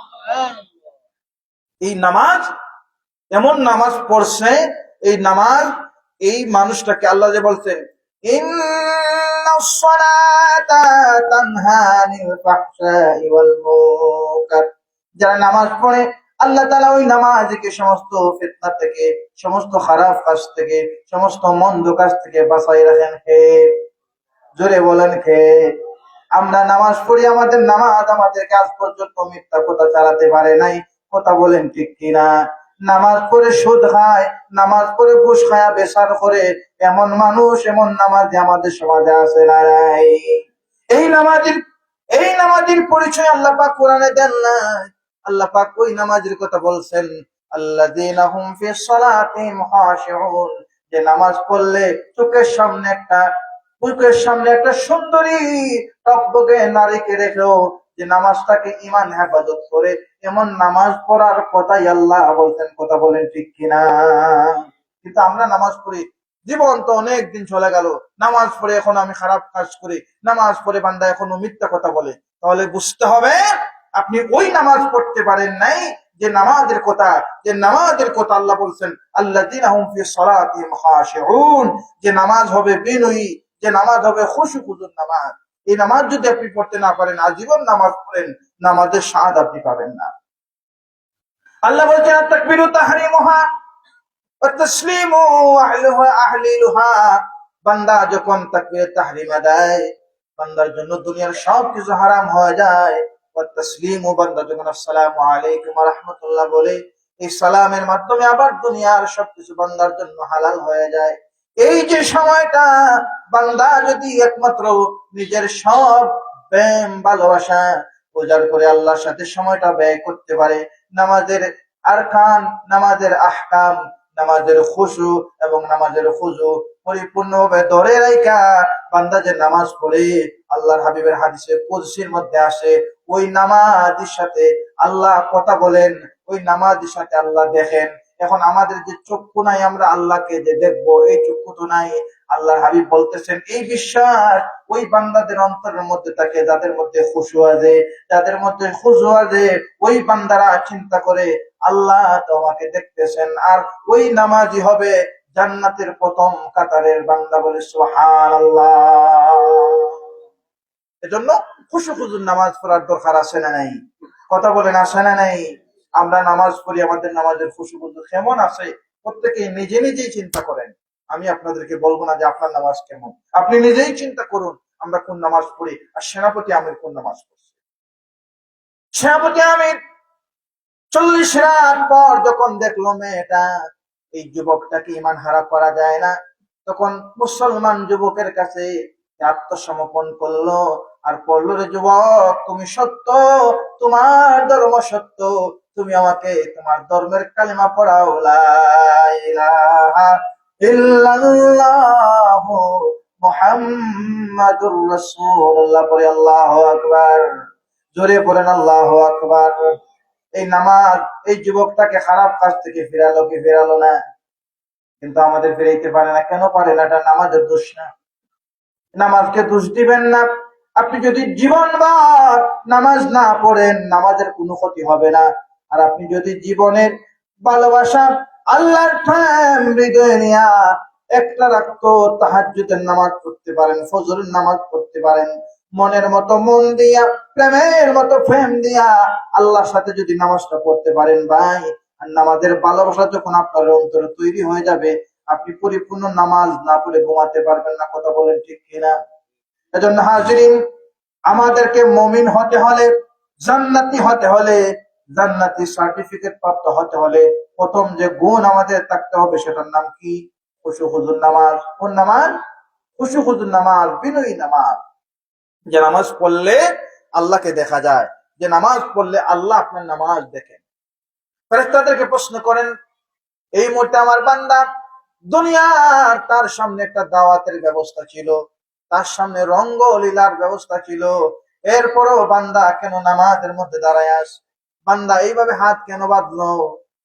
এই নামাজ এমন নামাজ পড়ছে, এই নামাজ, এই মানুষটাকে আল্লাহ যে বলছেন ইন্নাস সালাতা তানহা আনিল ফাহশাই ওয়াল মুনকার, যারা নামাজ পড়ে আল্লাহ তাআলা ওই নামাজকে সমস্ত ফিতনা থেকে, সমস্ত খারাপ কাজ থেকে, সমস্ত মন্দ কাজ থেকে বাঁচাই রাখেন। কে? জোরে বলেন কে? আমরা নামাজ পড়ি, আমাদের নামাজ আমাদেরকে আজ পর্যন্ত মিথ্যা কথা চালাতে পারে নাই। কথা বলেন ঠিক কিনা? নামাজ পড়ে সুদ খায়, নামাজ পড়ে ঘুষ খায়া বেচার করে এমন মানুষ, এমন নামাজি আমাদের সমাজে আছে না নাই? এই নামাজের, এই নামাজের পরিচয় আল্লাহ পাক কোরআনে দেন নাই। আল্লাহ পাক ওই নামাজের কথা বলছেন আল্লাযীনা হুম ফিস সালাতিহিম খাশিউন, যে নামাজ পড়লে চোখের সামনে একটা সুন্দরী টকবগে নারীকে রেখেও যে নামাজটাকে ঈমান হেফাজত করে, এমন নামাজ পড়ার কথাই আল্লাহ বলতেন। কথা বলেন ঠিক কিনা? কিন্তু আমরা নামাজ পড়ি, জীবন তো অনেক দিন চলে গেল, নামাজ পড়ে এখন আমি খারাপ কাজ করি, নামাজ পড়ে বান্দা এখনো মিথ্যা কথা বলে। তাহলে বুঝতে হবে আপনি ওই নামাজ পড়তে পারেন নাই যে নামাজের কথা আল্লাহ বলছেন আল্লাযীনা হুম ফি সালাতিহিম খাশিউন, যে নামাজ হবে বিনয়ী, যে নামাজ হবে খুশু খুজুর নামাজ। এই নামাজ যদি আপনি পড়তে না পারেন, আজীবন নামাজ পড়েন, নামাজের স্বাদ আপনি পাবেন না। আল্লাহ বলছেন তাকবীরু তাহরিমুহা ওয়া তাসলিমু আহলিলুহা, বান্দা যখন তাকবীর তাহরিমা দেয়, বান্দার জন্য দুনিয়ার সবকিছু হারাম হয়ে যায়। ওয়া তাসলিমু, বান্দা যখন আসসালামু আলাইকুম ওয়া রাহমাতুল্লাহ বলে, এই সালামের মাধ্যমে আবার দুনিয়ার সবকিছু বান্দার জন্য হালাল হয়ে যায়। এই যে সময়টা বান্দা যদি একমাত্র নিজের সব প্রেম ভালোবাসা উজাড় করে আল্লাহর সাথে সময়টা ব্যয় করতে পারে, নামাজের আরকান, নামাজের আহকাম, নামাজের খুশু এবং নামাজের খুজু পরিপূর্ণভাবে ধরে রাখা বান্দা যে নামাজ পড়ে, আল্লাহর হাবিবের হাদিসে কুদসির মধ্যে আসে, ওই নামাজের সাথে আল্লাহ কথা বলেন, ওই নামাজের সাথে আল্লাহ দেখেন। এখন আমাদের যে চক্ষু নাই, আমরা আল্লাহকে যে দেখবো, এই চক্ষু তো নাই। আল্লাহর হাবিব বলতেছেন এই বিশ্বাস ওই বান্দাদের অন্তরের মধ্যে থাকে যাদের মধ্যে খুশু আছে, যাদের মধ্যে খুশু আছে, ওই বান্দারা চিন্তা করে আল্লাহ তো আমাকে দেখতেছেন, আর ওই নামাজি হবে জান্নাতের প্রথম কাতারের বান্দা। বলে সুবহানাল্লাহ। এজন্য খুশু খুজুর নামাজ পড়ার দরকার আছে না নাই? কথা বলেন, আসে না নাই? আমরা নামাজ পড়ি, আমাদের নামাজের খুশু খুজু কেমন আছে প্রত্যেকে নিজে নিজেই চিন্তা করেন। আমি আপনাদেরকে বলবো না যে আপনার নামাজ কেমন, আপনি নিজেই চিন্তা করুন আমরা কোন নামাজ পড়ি। আর সেনাপতি আমির কোন নামাজ পড়ছে? সেনাপতি আমির 40 রাত পর যখন দেখলো মেয়েটা, এই যুবকটাকে ইমান হারা করা যায় না, তখন মুসলমান যুবকের কাছে আত্মসমর্পণ করলো আর বললো, রে যুবক, তুমি সত্য, তোমার ধর্ম সত্য, তুমি আমাকে তোমার ধর্মের কালিমা পড়াও, লা ইলাহা ইল্লাল্লাহু মুহাম্মাদুর রাসূলুল্লাহ। পড়ে আল্লাহু আকবার। জোরে পড়েন আল্লাহু আকবার। এই নামাজ এই যুবকটাকে খারাপ কাজ থেকে ফিরালো কি ফিরালো না? কিন্তু আমাদের ফিরাইতে পারে না। কেন পারে না? এটা নামাজের দোষ না। নামাজকে দোষ দিবেন না। আপনি যদি জীবনভর নামাজ না পড়েন, নামাজের কোনো ক্ষতি হবে না। আর আপনি যদি জীবনের ভালোবাসা, আল্লাহর প্রেম হৃদয়ে নিয়া একটা রাখত তাহাজ্জুদের নামাজ পড়তে পারেন, ফজরের নামাজ পড়তে পারেন, মনের মতো মন দিয়া, প্রেমের মতো প্রেম দিয়া আল্লাহর সাথে যদি নামাজটা পড়তে পারেন ভাই, আর নামাজের ভালোবাসা যখন আপনার অন্তরে তৈরি হয়ে যাবে, আপনি পরিপূর্ণ নামাজ না পড়ে ঘুমাতে পারবেন না। কথা বলেন ঠিক কিনা? এজন্য হাজিরিন, আমাদেরকে মুমিন হতে হলে, জান্নাতি হতে হলে, জান্নাতি সার্টিফিকেট প্রাপ্ত হতে হলে প্রথম যে গুণ আমাদের থাকতে হবে সেটার নাম কি? খুশু খুজুর নামাজ। কোন নামাজ? খুশু খুজুর নামাজ, বিনয়ী নামাজ। যে নামাজ পড়লে আল্লাহকে দেখা যায়, যে নামাজ পড়লে আল্লাহ আপনার নামাজ দেখেন। ফেরেশতাদেরকে প্রশ্ন করেন, এই মুহূর্তে আমার বান্দা দুনিয়ার তার সামনে একটা দাওয়াতের ব্যবস্থা ছিল, তার সামনে রঙ্গলীলার ব্যবস্থা ছিল, এরপরও বান্দা কেন নামাজের মধ্যে দাঁড়ায় আস, বান্দা এইভাবে হাত কেন বাঁধলো?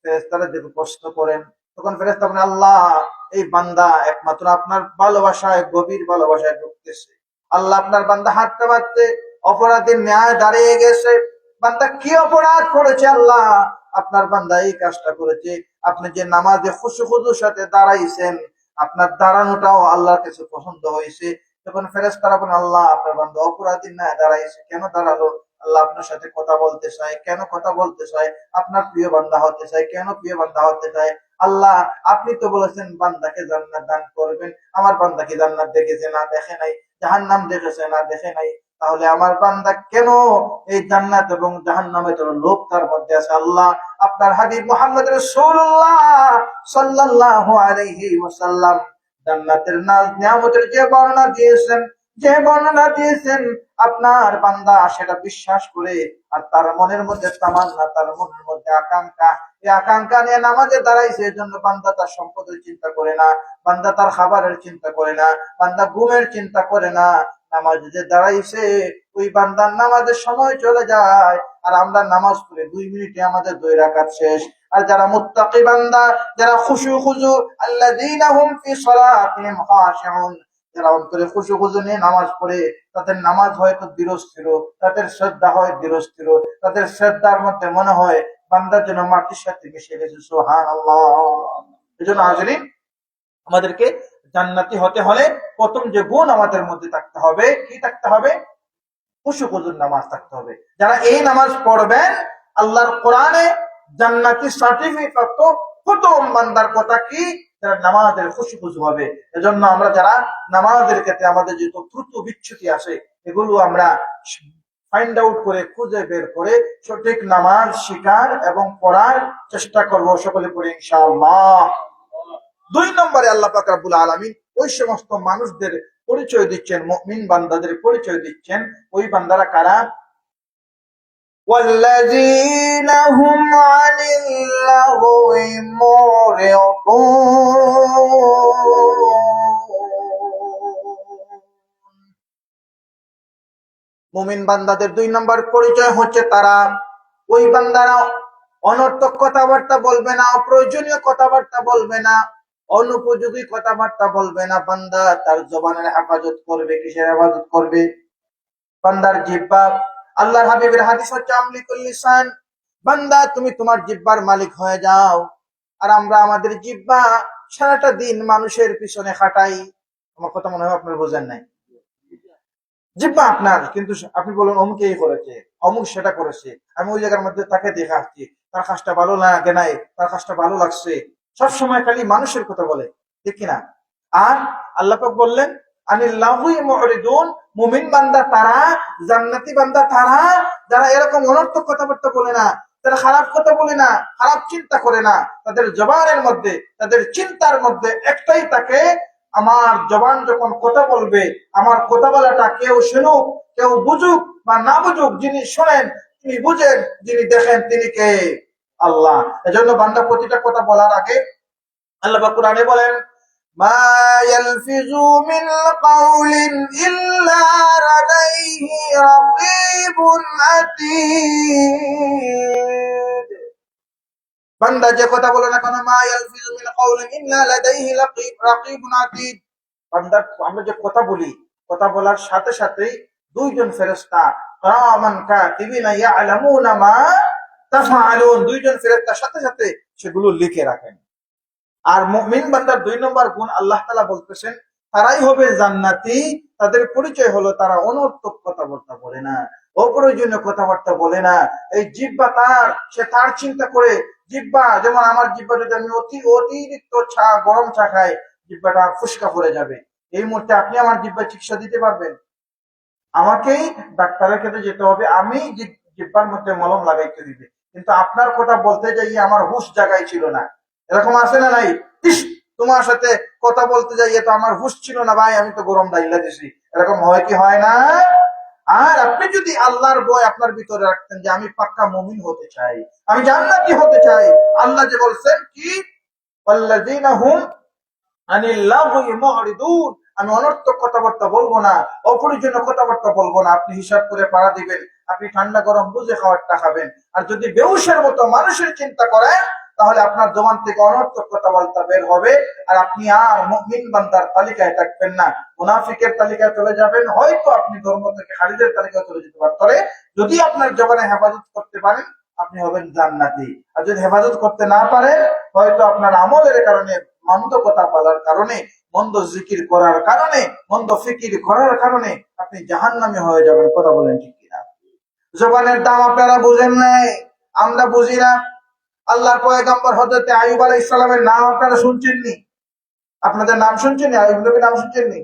ফেরেশতারা যখন প্রশ্ন করেন, তখন ফেরেশতা বলেন, আল্লাহ, এই বান্দা একমাত্র আপনার ভালোবাসায়, গভীর ভালোবাসায় ঢুকতেছে। আল্লাহ, আপনার বান্দা হাঁটতে বাঁধতে অপরাধীর ন্যায় দাঁড়িয়ে গেছে। বান্দা কি অপরাধ করেছে আল্লাহ? আপনার বান্দা এই কাজটা করেছে। আপনি যে নামাজে খুশু খুজুর সাথে দাঁড়াইছেন, আপনার দাঁড়ানোটাও আল্লাহর কাছে পছন্দ হয়েছে। তখন ফেরেশতারা বলেন, আল্লাহ, আপনার বান্দা অপরাধীর ন্যায় দাঁড়াইছে, কেন দাঁড়ালো? আল্লাহ আপনার সাথে কথা বলতে চায়। কেন কথা বলতে চায়? আপনার প্রিয় বান্দা হতে চায়। কেন প্রিয় বান্দা হতে চায়? আল্লাহ, আপনি তো বলেছেন বান্দাকে জান্নাত দান করবেন। আমার বান্দা কি জান্নাত দেখেছে? না দেখে নাই। জাহান্নাম দেখেছে? না দেখে নাই। তাহলে আমার বান্দা কেন এই জান্নাত এবং জাহান্নামের লোভ তার মধ্যে আছে? আল্লাহ, আপনার হাবিব মুহাম্মদ রাসূলুল্লাহ সাল্লাল্লাহু আলাইহি ওয়াসাল্লাম জান্নাতের নিয়ামতের যে বর্ণনা দিয়েছেন আপনার বান্দা সেটা বিশ্বাস করে, আর তার মনের মধ্যে তামান্না, তার মনের মধ্যে আকাঙ্ক্ষা, এই আকাঙ্ক্ষা নিয়ে নামাজে দাঁড়াইছে, এই জন্য বান্দা তার সম্পদের চিন্তা করে না, বান্দা তার খাবারের চিন্তা করে না, বান্দা ঘুমের চিন্তা করে না। নামাজে যে দাঁড়াইছে ওই বান্দার নামাজের সময় চলে যায়, আর আমরা নামাজ পড়ে 2 মিনিটে আমাদের 2 রাকাত শেষ। আর যারা মুত্তাকি বান্দা, যারা খুশু খুজু, আল্লাযীনা হুম ফি সালাতিহিম খাশিউন, যারা অন্তরে খুশু খুজু নিয়ে নামাজ পড়ে, তাদের নামাজ হয়তো ধীরস্থির, তাদের শ্রদ্ধা হয় ধীরস্থির, তাদের শ্রদ্ধার মধ্যে মনে হয় বান্দার যেন মাটির সাথে মিশে গেছে। সুবহানাল্লাহ। এই জন্য হাজরিন, আমাদেরকে জান্নাতি হতে হলে প্রথম যে গুণ আমাদের মধ্যে থাকতে হবে, কি থাকতে হবে? খুশু খুজুর নামাজ থাকতে হবে। যারা এই নামাজ পড়বেন, আল্লাহর কোরআনে জান্নাতি সার্টিফিকেট তো প্রথম বান্দার কথা কি? যারা নামাজের খুশু খুশু হবে। এজন্য আমরা যারা নামাজের ক্ষেত্রে আমাদের যে ত্রুটি বিচ্যুতি আছে, এগুলো আমরা ফাইন্ড আউট করে, খুঁজে বের করে সঠিক নামাজ শিকার এবং পড়ার চেষ্টা করব। সকলে পড়ে ইনশাআল্লাহ। 2 নম্বরে আল্লাহ পাক রব্বুল আলামিন ওই সমস্ত মানুষদের পরিচয় দিচ্ছেন, মুমিন বান্দাদের পরিচয় দিচ্ছেন। ওই বান্দারা কারা? والذين هم عن اللغو معرضون। মুমিন বান্দাদের 2 নম্বর পরিচয় হচ্ছে তারা, ওই বান্দারা অনর্থক কথাবার্তা বলবে না, অপ্রয়োজনীয় কথাবার্তা বলবে না, অনুপযোগী কথাবার্তা বলবে না। বান্দা তার জবানের হেফাজত করবে। কিসের হেফাজত করবে? বান্দার জিহ্বা। আল্লাহর হাবিবের হাদিস হচ্ছে আমলিকুল লিসান, বান্দা তুমি তোমার জিহ্বার মালিক হয়ে যাও। আর আমরা আমাদের জিহ্বা সারাটা দিন মানুষের পিছনে খাটাই। আমার কথা মনে হয় আপনার বোঝেন নাই। জিহ্বা আপনার, কিন্তু আপনি বলুন অমুক এই করেছে, অমুক সেটা করেছে, আমি ওই জায়গার মধ্যে তাকে দেখে আসছি, তার কাজটা ভালো লাগে নাই, তার কাজটা ভালো লাগছে, সব সময় খালি মানুষের কথা বলে, ঠিক কিনা? আর আল্লাহ পাক বললেন আনিল লাগুই মুরিদুন, মুমিন বান্দা তারা, জান্নাতি বান্দা তারা, যারা এরকম অনর্থক কথাবার্তা বলে না, তারা খারাপ কথা বলে না, খারাপ চিন্তা করে না। তাদের জবানের মধ্যে, তাদের চিন্তার মধ্যে একটাই থাকে, আমার জবান যখন কথা বলবে, আমার কথা বলাটা কেউ শুনুক, কেউ বুঝুক বা না বুঝুক, যিনি শোনেন তিনি বুঝেন, যিনি দেখেন তিনি কে? আল্লাহ। এজন্য বান্দা প্রতিটা কথা বলার আগে আল্লাহ পাক কোরআনে বলেন, মা ইয়ালফিজু মিন কাউলিন ইল্লা লাদাইহি রাকিবুন আতীদ। বান্দা যে কথা বলে না কেন, মা ইয়ালফিজু মিন কাউলিন ইল্লা লাদাইহি রাকিবুন আতীদ, বান্দা আমরা যে কথা বলি, কথা বলার সাথে সাথেই 2জন ফেরেশতা কিরামান কাতিবিনা ইয়ালামুনা মা তাফআলুন, 2জন ফেরেশতার সাথে সাথে সেগুলো লিখে রাখেন। আর মুমিন বান্দার 2 নম্বর গুণ আল্লাহ তাআলা বলতেছেন, তারাই হবে জান্নাতি। তাদের পরিচয় হলো তারা অনর্থক কথাবার্তা বলে না, অপ্রয়োজনীয় কথাবার্তা বলে না। এই জিহ্বা তার, সে তার চিন্তা করে। জিহ্বা যেমন আমার জিহ্বা, যদি আমি অতিরিক্ত গরম চা খাই, জিহ্বাটা ফুসকা পড়ে যাবে। এই মুহূর্তে আপনি আমার জিহ্বায় চিকিৎসা দিতে পারবেন? আমাকেই ডাক্তারের কাছে যেতে হবে, আমি জিহ্বার মধ্যে মলম লাগাইতে দিবে। কিন্তু আপনার কথা বলতে যাই আমার হুশ জায়গায় ছিল না। এরকম আছে না নাই? ইস, তোমার সাথে কথা বলতে যাই তো আমার হুশ ছিল না ভাই, আমি তো গরম ডাইলা দিছি। এরকম হয় কি হয় না? আর আপনি যদি আল্লাহর ভয় আপনার ভিতরে রাখতেন, যে আমি পাক্কা মুমিন হতে চাই, আমি জান্নাতি হতে চাই, আল্লাহ যে বলছেন কি, ওয়াল্লাযীনা হুম আনিল লাগwi মুরিদুন, আমি অনর্থক কথাবার্তা বলবো না, অপ্রয়োজনীয় কথাবার্তা বলবো না। আপনি হিসাব করে পাড়া দিবেন, আপনি ঠান্ডা গরম বুঝে খাবারটা খাবেন। আর যদি বেহুশের মতো মানুষের চিন্তা করেন, তাহলে আপনার জবান থেকে অনর্থক কথাবার্তা বের হবে, আর আপনি আর মুমিন বান্দার তালিকায় থাকবেন না, মুনাফিকের তালিকায় চলে যাবেন। হয়তো আপনি ধর্ম থেকে খারিজের তালিকায় চলে যেতে পারেন। তবে যদি আপনার জবানে হেফাজত করতে পারেন, আপনি হবেন জান্নাতি। আর যদি হেফাজত করতে না পারেন, হয়তো আপনার আমলের কারণে, মন্দ কথা বলার কারণে, মন্দ জিকির করার কারণে, মন্দ ফিকির করার কারণে আপনি জাহান্নামী হয়ে যাবেন। কথা বলেন ঠিক কিনা? জবানের দাম আপনারা বুঝেন নাই, আমরা বুঝি না। আল্লাহর পয়গম্বর হযরত আইয়ুব আলাইহিস সালামের নাম আপনারা শুনছেননি? আপনাদের নাম শুনছেননি? আইয়ুব নবীর নাম শুনছেননি?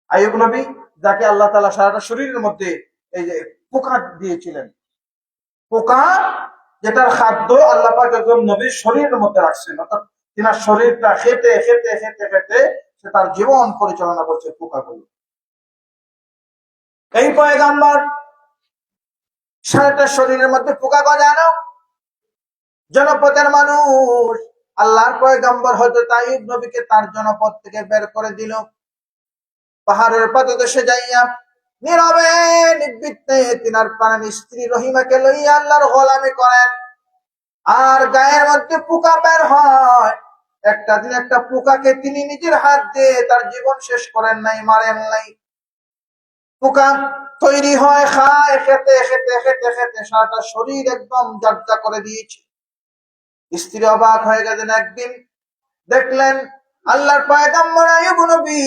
আইয়ুব নবী, যাকে আল্লাহ তাআলা সারাটা শরীরের মধ্যে এই যে পোকা দিয়েছিলেন, পোকা যেটার খাদ্য আল্লাহ পাক একজন নবীর শরীরের মধ্যে রাখছেন, অর্থাৎ তিনার শরীরটা খেতে খেতে খেতে খেতে সে তার জীবন পরিচালনা করছে পোকাগুলো। এই পয়গাম্বর সারাটা শরীরের মধ্যে পোকা গজানো, জনপদের মানুষ আল্লাহর পয়গম্বর হযরত আইয়ুব নবীকে তার জনপদ থেকে বের করে দিল। পাহাড়ের পাদদেশে যাইয়া নীরবে নিবৃত্তে তিনার প্রাণের স্ত্রী রহিমাকে লইয়া আল্লাহর গোলামি করেন। আর গায়ের মধ্যে পোকা বের হয়, একটা দিন একটা পোকাকে তিনি নিজের হাত দিয়ে তার জীবন শেষ করেন নাই, মারেন নাই। পোকা তৈরি হয়, খায়, খেতে খেতে খেতে খেতে সারাটা শরীর একদম জার্জা করে দিয়েছে। স্ত্রী অবাক হয়ে গেলেন। একদিন দেখলেন আল্লাহর পয়গম্বর আইয়ুব নবী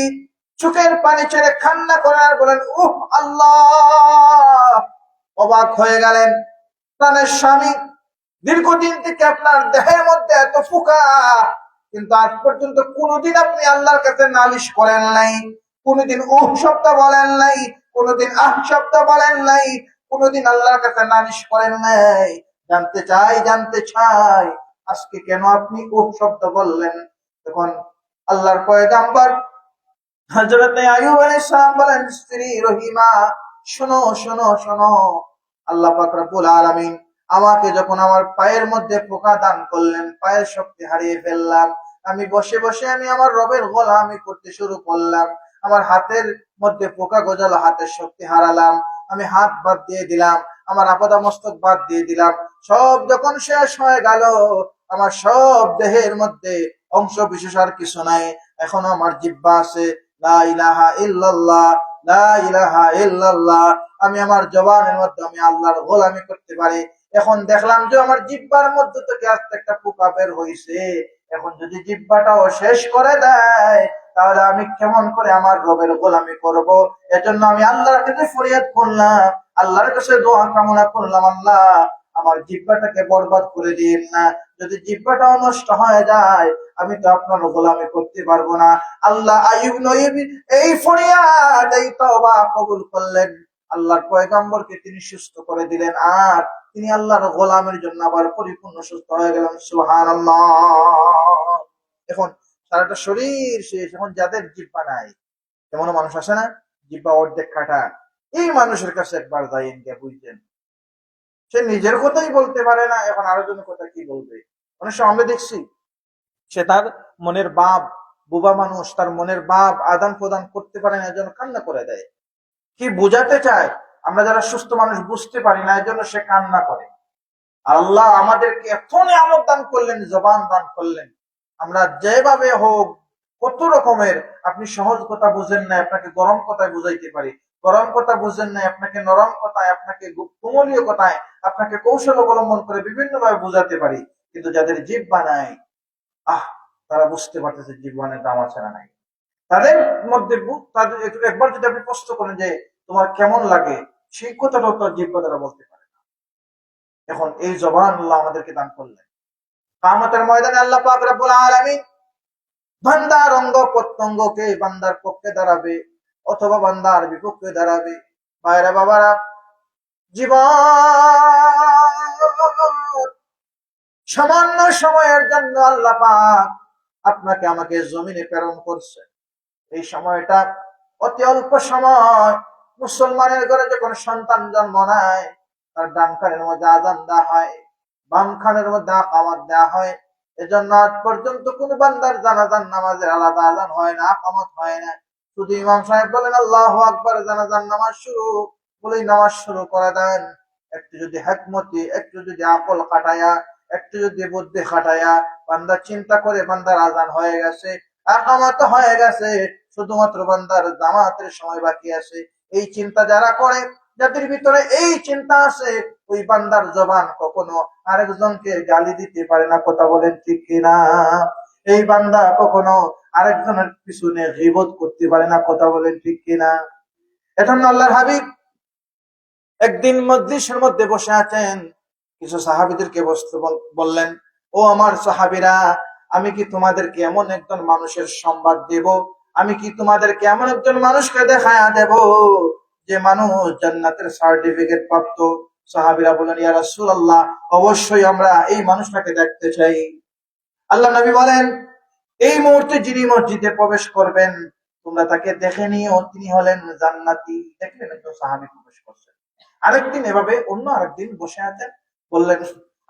চোখের পানি ছেড়ে কান্না করেন আর বলেন, উহ আল্লাহ। অবাক হয়ে গেলেন, প্রাণের স্বামী, দীর্ঘদিন থেকে আপনার দেহের মধ্যে এত পোকা, কিন্তু আজ পর্যন্ত কোনোদিন আপনি আল্লাহর কাছে নালিশ করেন নাই, কোনোদিন উহ শব্দ বলেন নাই, কোনোদিন আহ শব্দ বলেন নাই, কোনোদিন আল্লাহর কাছে নালিশ করেন নাই। জানতে চাই আজকে কেন আপনি উহ শব্দ বললেন? তখন আল্লাহর পয়গম্বর হযরত আইয়ুব আলাইহিস সালাম বলেন, স্ত্রী রহিমা, শোনো শোনো শোনো, আল্লাহ পাক রব্বুল আলামিন আমাকে যখন আমার পায়ের মধ্যে পোকা দান করলেন, পায়ের শক্তি হারিয়ে ফেললাম, আমি বসে বসে আমি আমার রবের গোলামি করতে শুরু করলাম। আমার হাতের মধ্যে পোকা গজালো, হাতের শক্তি হারালাম, আমি হাত বাদ দিয়ে দিলাম, আমার আপাদা মস্তক বাদ দিয়ে দিলাম। সব যখন শেষ হয়ে গেল, আমার সব দেহের মধ্যে অংশ বিশেষ আর কিছু নাই, এখনো আমার জিহ্বা আছে, লা ইলাহা ইল্লাল্লাহ, লা ইলাহা ইল্লাল্লাহ। আমি আমার জবানের মধ্যে আমি আল্লাহর গোলামি করতে পারি। এখন দেখলাম যে আমার জিহ্বার মধ্যে থেকে আস্তে একটা পোকা বের হইছে। এখন যদি জিহ্বাটাও শেষ করে দেয়, তাহলে আমি কেমন করে আমার রবের গোলামি করব? এজন্য আমি আল্লাহর কাছে ফরিয়াদ করলাম, আল্লাহর কাছে দোয়া কামনা করলাম, আল্লাহ আমার জিহ্বাটাকে বরবাদ করে দিন না। যদি জিহ্বাটাও নষ্ট হয়ে যায়, আমি তো আপনার গোলামি করতে পারবো না। আল্লাহ আইয়ুব নবীর এই ফরিয়াদ, এই তওবা কবুল করলেন। আল্লাহর পয়গম্বরকে তিনি সুস্থ করে দিলেন, আর তিনি আল্লাহর গোলামের জন্য আবার পরিপূর্ণ সুস্থ হয়ে গেলেন। সুবহানাল্লাহ। এখন সারাটা শরীর শেষ। এখন যাদের জিহ্বা নাই, এমন মানুষ আছে না, জিহ্বা অর্ধেক কাটা, এই মানুষের কাছে একবার যাইয়েন গিয়ে বুঝছেন, সে নিজের কথাই বলতে পারে না, এখন আরো জনের কথা কি বলবে? অনেক সময় আমরা দেখছি সে তার মনের ভাব, বুবা মানুষ, তার মনের ভাব আদান প্রদান করতে পারে না, এজন্য কান্না করে দেয়। কি বোঝাতে চায় আমরা যারা সুস্থ মানুষ বুঝতে পারি না, এজন্য সে কান্না করে। আল্লাহ আমাদেরকে এত নিয়ামত দান করলেন, জবান দান করলেন, আমরা যেভাবে হোক, কত রকমের, আপনি সহজ কথা বুঝেন না, আপনাকে গরম কথায় বুঝাইতে পারি, গরম কথা বুঝেন না, আপনাকে নরম কথায়, আপনাকে কোমলীয় কথায়, আপনাকে কৌশল অবলম্বন করে বিভিন্ন ভাবে বুঝাতে পারি। কিন্তু যাদের জিহ্বা নাই, আহ, তারা বুঝতে পারতেছে জীবনের দাম আছে না নাই। তাদের মধ্যে তাদের একবার যদি আপনি প্রশ্ন করেন যে তোমার কেমন লাগে, সেই কথাটাও তার জিহ্বা দ্বারা বলতে পারে না। এখন এই জবান আল্লাহ আমাদেরকে দান করলেন। কিয়ামতের ময়দানে আল্লাহ পাক রব্বুল আলামিন বান্দার অঙ্গ প্রত্যঙ্গকে বান্দার পক্ষে দাঁড়াবে অথবা বান্দার বিপক্ষে দাঁড়াবে। ভাইরা বাবারা, জীবন সামান্য সময়ের জন্য আল্লাহ পাক আপনাকে আমাকে জমিনে প্রেরণ করছে। এই সময়টা অতি অল্প সময়। মুসলমানের ঘরে যখন সন্তান জন্ম নেয়, তার ডান কানের মধ্যে আযান দেওয়া হয়, বাম কানের মধ্যে ইকামত দেওয়া হয়। এজন্য আজ পর্যন্ত কোন বান্দার জানাজার নামাজের আলাদা আযান হয় না, ইকামত হয় না। শুধু ইমাম সাহেব বলেন আল্লাহু আকবার, জানাজার নামাজ শুরু, বলেই নামাজ শুরু করে দেন। একটু যদি হিকমতি, একটু যদি আকল খাটায়া, একটু যদি বুদ্ধি খাটায়া বান্দা চিন্তা করে, বান্দার আযান হয়ে গেছে, ইকামত হয়ে গেছে, শুধুমাত্র বান্দার জামাতের সময় বাকি আছে। এই চিন্তা যারা করে, যাদের ভিতরে এই চিন্তা আছে, ওই বান্দার জবান কখনো আরেকজনকে গালি দিতে পারে না। কথা বলেন ঠিক কিনা? এই বান্দা কখনো আরেকজনের পিছনে গীবত করতে পারে না। কথা বলেন ঠিক কিনা? এজন্য আল্লাহর হাবিব একদিন মজলিসের মধ্যে বসে আছেন, কিছু সাহাবীদেরকে বসতে বললেন, ও আমার সাহাবীরা, আমি কি তোমাদেরকে এমন একজন মানুষের সংবাদ দেব, আমি কি তোমাদেরকে এমন একজন মানুষকে দেখায়া দেব যে মানুষ জান্নাতের সার্টিফিকেট প্রাপ্ত? সাহাবীরা বলেন, ইয়া রাসূলুল্লাহ, অবশ্যই আমরা এই মানুষটাকে দেখতে চাই। আল্লাহ নবী বলেন, এই মুহূর্তে যিনি মসজিদে প্রবেশ করবেন, তোমরা তাকে দেখে নিও, তিনি হলেন জান্নাতি। দেখলেন একজন সাহাবী প্রবেশ করছেন। আরেকদিন এভাবে অন্য আরেকদিন বসে আছেন, বললেন,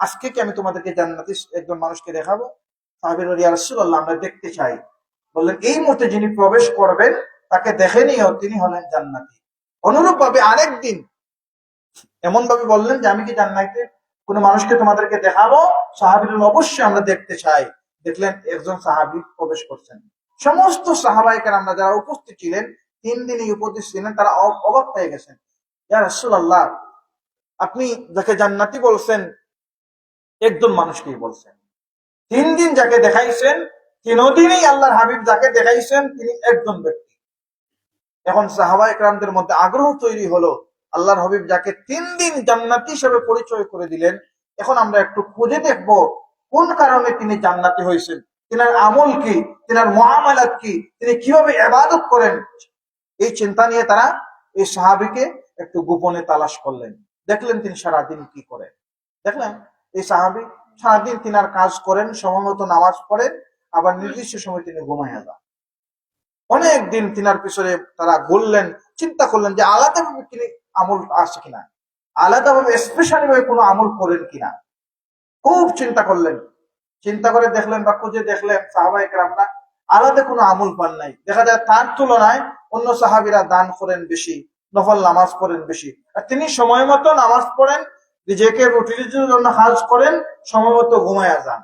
আজকে কি আমি তোমাদেরকে জান্নাতি একজন মানুষকে দেখাবো? সাহাবীরা ইয়া রাসূলুল্লাহ আমরা দেখতে চাই। বললেন এই মুহূর্তে যিনি প্রবেশ করবেন তাকে দেখে নিও, তিনি হলেন জান্নাতি। অনুরূপ ভাবে আরেকদিন এমন ভাবে বললেন যে আমি কি জান্নাতে কোন মানুষকে তোমাদেরকে দেখাবো? সাহাবীরা অবশ্যই আমরা দেখতে চাই। দেখলেন একজন সাহাবী প্রবেশ করছেন। সমস্ত সাহাবায়ে কেরামরা যারা উপস্থিত ছিলেন, 3 দিনই উপস্থিত ছিলেন, তারা অবাক হয়ে গেছেন। ইয়া রাসূলুল্লাহ আপনি যাকে জান্নাতি বলছেন একজন মানুষকেই বলছেন, 3 দিন যাকে দেখাইছেন 3 দিনই আল্লাহর হাবিব যাকে দেখাইছেন তিনি একজন ব্যক্তি। এখন সাহাবায়ে কেরামদের মধ্যে আগ্রহ তৈরি হলো, আল্লাহর হাবিব যাকে 3 দিন জান্নাতি হিসেবে পরিচয় করে দিলেন, এখন আমরা একটু খুঁজে দেখবো কোন কারণে তিনি জান্নাতি হয়েছেন, তিনার আমল কি, তিনার মুআমালাত কি, তিনি কিভাবে ইবাদত করেন। এই চিন্তা নিয়ে তারা এই সাহাবীকে একটু গোপনে তালাশ করলেন। দেখলেন তিনি সারাদিন কি করেন। দেখলেন এই সাহাবী সারাদিন তিনার কাজ করেন, সময়মতো নামাজ পড়েন, আবার নির্দিষ্ট সময় তিনি ঘুমাইয়া যান। অনেক দিন তিনার পিছনে তারা ঘুরলেন, চিন্তা করলেন যে আলাদাভাবে তিনি আমল আছে কিনা, আলাদাভাবে স্পেশালি ভাবে কোনো আমল করেন কিনা। খুব চিন্তা করলেন, চিন্তা করে দেখলেন বা খুঁজে দেখলেন সাহাবায়ে কেরামরা আলাদা কোনো আমল পান নাই। দেখা যায় তার তুলনায় অন্য সাহাবীরা দান করেন বেশি, নফল নামাজ পড়েন বেশি, আর তিনি সময় মতো নামাজ পড়েন, নিজেকে রুটির জন্য কাজ করেন, সময় মতো ঘুমায়া যান।